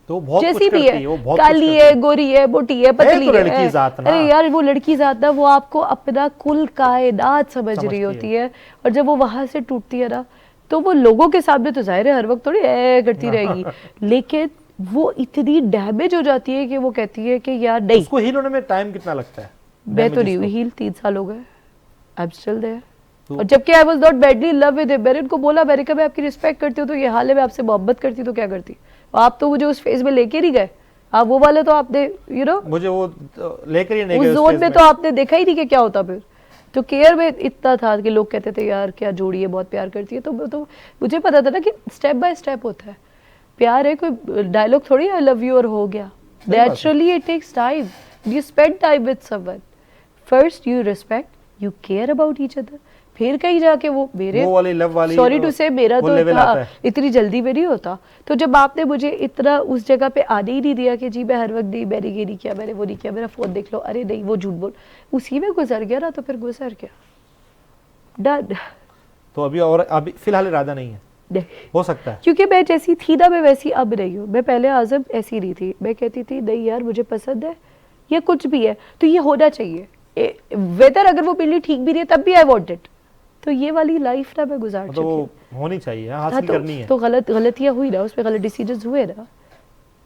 तो बहुत जैसी कुछ भी करती है, वो बहुत काली कुछ है, गोरी है, मोटी है, पतली तो है, लड़की जात ना। अरे यार वो लड़की जात ना, वो आपको अपना कुल कायनात समझ रही होती है, और जब वो वहां से टूटती है ना, तो वो लोगों के सामने तो जाहिर है हर वक्त थोड़ी करती रहेगी, लेकिन वो इतनी डैमेज हो जाती है कि वो कहती है कि यार नहीं। उसको हील होने में टाइम कितना लगता है? मैं तो नहीं हुई हील, 3 साल हो गए, आई एम स्टिल देयर। और जबकि I was not badly in love with him, मैंने उनको बोला, मैंने कहा मैं आपकी रिस्पेक्ट करती हूँ तो ये हाल है, मैं आपसे मोहब्बत करती तो क्या करती, आप तो मुझे उस फेज में लेके नहीं गए, आप वो वाले तो आपने यू नो मुझे वो लेकर ही नहीं गए उस जोन में, तो आपने देखा ही नहीं कि क्या होता। फिर तो केयर में इतना था कि लोग कहते थे यार क्या जोड़ी है, बहुत प्यार करती है, तो मुझे पता था ना कि स्टेप बाय स्टेप होता है प्यार, है कोई डायलॉग थोड़ी आई लव यू और हो गया। Naturally it takes time, you spend time with someone, first you respect, you care about each other, फिर कहीं जाके वो मेरे सॉरी टू से मेरा तो इतनी जल्दी में नहीं होता। तो जब आपने मुझे इतना उस जगह पे आने ही नहीं दिया कि जी मैं हर वक्त नहीं, मैंने ये नहीं किया, मैंने वो नहीं किया, मेरा फोन देख लो, अरे नहीं वो झूठ बोल, उसी में गुजर गया ना, तो फिर गुजर गया, डन। तो अभी फिलहाल इरादा नहीं है? नहीं। हो सकता है, क्योंकि मैं जैसी थी ना, मैं वैसी अब नहीं हूँ। मैं पहले आज़म ऐसी नहीं थी, मैं कहती थी नहीं यार मुझे पसंद है, ये कुछ भी है तो ये होना चाहिए, वेदर अगर वो बिल्ली ठीक भी रही है तब भी आई वांट इट। तो ये वाली लाइफ ना मैं गुजार चुकी हूँ, होनी चाहिए, हासिल करनी है। तो गलतियां हुई ना, उसमें गलत डिसीजंस हुए ना,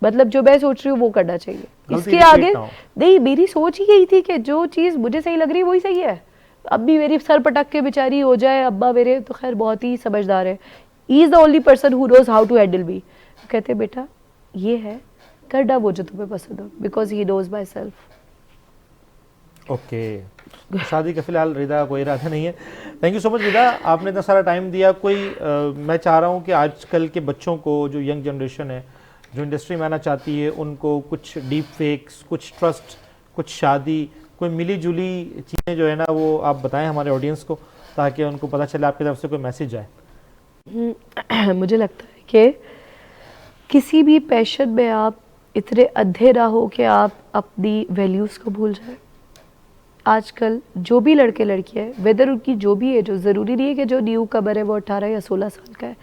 मतलब जो मैं सोच रही हूँ वो करना चाहिए, इसके आगे नहीं। मेरी सोच ही यही थी कि जो चीज मुझे सही लग रही है वही सही है। अब भी मेरी सर पटक के बेचारी हो जाए, अब्बा मेरे तो खैर बहुत ही समझदार है, he is the only person who knows how to handle me. कहते बेटा ये है, करना वो जो तुम्हें पसंद हो, because he knows myself. Okay, शादी का फिलहाल रिदा कोई इरादा नहीं है। Thank you so much Rida, आपने इतना सारा टाइम दिया। मैं चाह रहा हूँ कि आजकल के बच्चों को, जो यंग जनरेशन है, जो इंडस्ट्री में आना चाहती है, उनको कुछ डीप फेक्स, कुछ ट्रस्ट, कुछ शादी, कोई मिली जुली चीज़ें जो है ना, वो आप बताएं हमारे ऑडियंस को, ताकि उनको पता चले आपकी तरफ से कोई मैसेज आए। मुझे लगता है कि किसी भी पैशन में आप इतने अंधे ना हो कि आप अपनी वैल्यूज़ को भूल जाए। आजकल जो भी लड़के लड़कियां हैं, वेदर उनकी जो भी एज हो, ज़रूरी नहीं है कि जो न्यू कमर है वो 18 या 16 साल का है,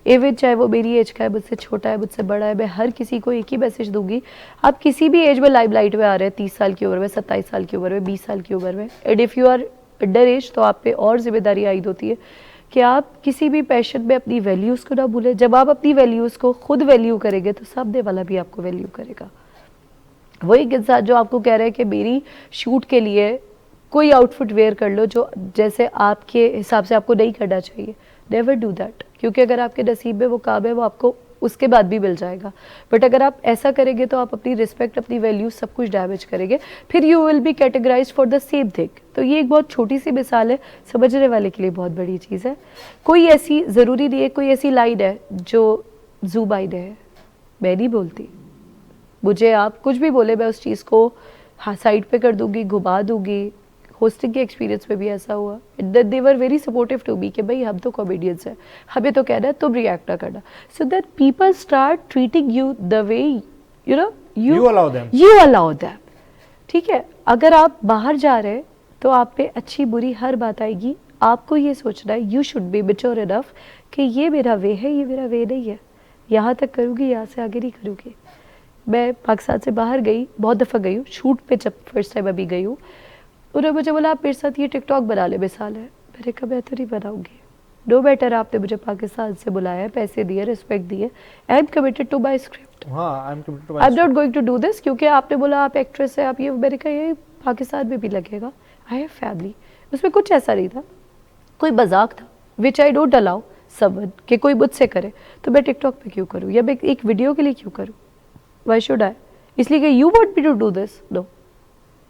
इवन चाहे वो मेरी एज का है, मुझसे छोटा है, मुझसे बड़ा है, मैं हर किसी को एक ही मैसेज दूंगी, आप किसी भी एज में लाइमलाइट में आ रहे हैं, 30 साल की उम्र में, 27 साल की उम्र में, 20 साल की उम्र में, and if you are under age, तो आप पे और जिम्मेदारी आयद होती है कि आप किसी भी पैशन में अपनी वैल्यूज़ को ना भूलें। जब आप अपनी वैल्यूज़ को खुद वैल्यू करेंगे तो सामने वाला भी आपको वैल्यू करेगा। वही इंसान जो आपको कह रहा है कि मेरी शूट के लिए कोई आउटफिट वेयर कर लो जो जैसे आपके हिसाब से आपको नहीं करना चाहिए, नेवर डू दैट, क्योंकि अगर आपके नसीब में वो काम है वो आपको उसके बाद भी मिल जाएगा। बट अगर आप ऐसा करेंगे तो आप अपनी रिस्पेक्ट, अपनी वैल्यूज सब कुछ डैमेज करेंगे, फिर you will be categorised for the same thing. तो ये एक बहुत छोटी सी मिसाल है, समझने वाले के लिए बहुत बड़ी चीज़ है। कोई ऐसी ज़रूरी नहीं है, कोई ऐसी लाइन है जो ज़ुबाइन है, मैं नहीं बोलती, मुझे आप कुछ भी बोले मैं उस चीज़ को साइड पे कर दूंगी, घुमा दूंगी। होस्टिंग के एक्सपीरियंस में भी ऐसा हुआ, they were very supportive to me कि भाई हम तो कॉमेडियंस हैं, हमें तो कहना है, तुम रिएक्ट ना करना, so that people start treating you the way you know you allow them. ठीक है, अगर आप बाहर जा रहे हैं तो आप पे अच्छी बुरी हर बात आएगी। आपको ये सोचना है, you should be mature enough कि ये मेरा वे है, ये मेरा वे नहीं है, यहाँ तक करूँगी, यहाँ से आगे नहीं करूँगी। मैं पाकिस्तान से बाहर गई, बहुत दफ़ा गई हूँ, शूट पे जब फर्स्ट टाइम अभी गई हूँ, उन्होंने मुझे बोला आप मेरे साथ ये टिकटॉक बना ले, मिसाल है। मैंने कहा मैं तो नहीं बनाऊँगी। नो मैटर, आपने मुझे पाकिस्तान से बुलाया है, पैसे दिए, रिस्पेक्ट दिए, I am committed to my script, I am not going to do this, क्योंकि आपने बोला आप एक्ट्रेस है, आप ये, मैंने कहा ये पाकिस्तान में भी लगेगा, आई हैव फैमिली। उसमें कुछ ऐसा नहीं था, कोई मजाक था, विच आई डोंट अलाउ समवन कि कोई मुझसे करे, तो मैं टिकटॉक पे क्यों करूँ, या मैं एक वीडियो के लिए क्यों करूँ, वाई शुड आई, इसलिए कि you want me to do this, no.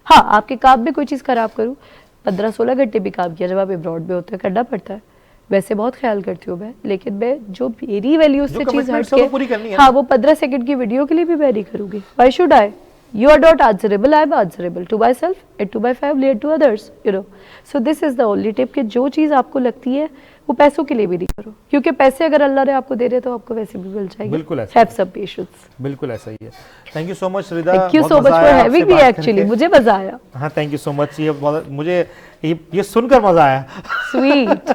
हाँ, आपके काम में कोई चीज़ खराब करूँ, 15-16 घंटे भी काम किया जब आप अब्रॉड में होते हैं, करना पड़ता है, वैसे बहुत ख्याल करती हूँ मैं, लेकिन मैं जो मेरी वैल्यूज से चीज़ हट के, हाँ, वो 15 सेकंड की वीडियो के लिए भी मैं नहीं करूँगी, why should I, you are not answerable, I am answerable to myself and to my family and to others, you know. So this is the only tip कि जो चीज़ आपको लगती है वो पैसों के लिए भी नहीं करो, क्योंकि पैसे अगर अल्लाह ने आपको दे रहे तो आपको वैसे भी मिल जाएंगे। बिल्कुल ऐसा, have some patience। बिल्कुल ऐसा ही है। Thank you so much Rida, thank you so much for having me, actually मुझे मजा आया। हाँ, थैंक यू सो मच, ये बहुत मुझे ये सुनकर मजा आया। स्वीट।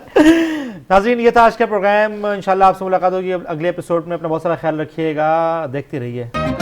नाज़रीन, ये था आज का प्रोग्राम, इंशाल्लाह आपसे मुलाकात होगी अगले एपिसोड में। अपना बहुत सारा ख्याल रखिएगा, देखते रहिए।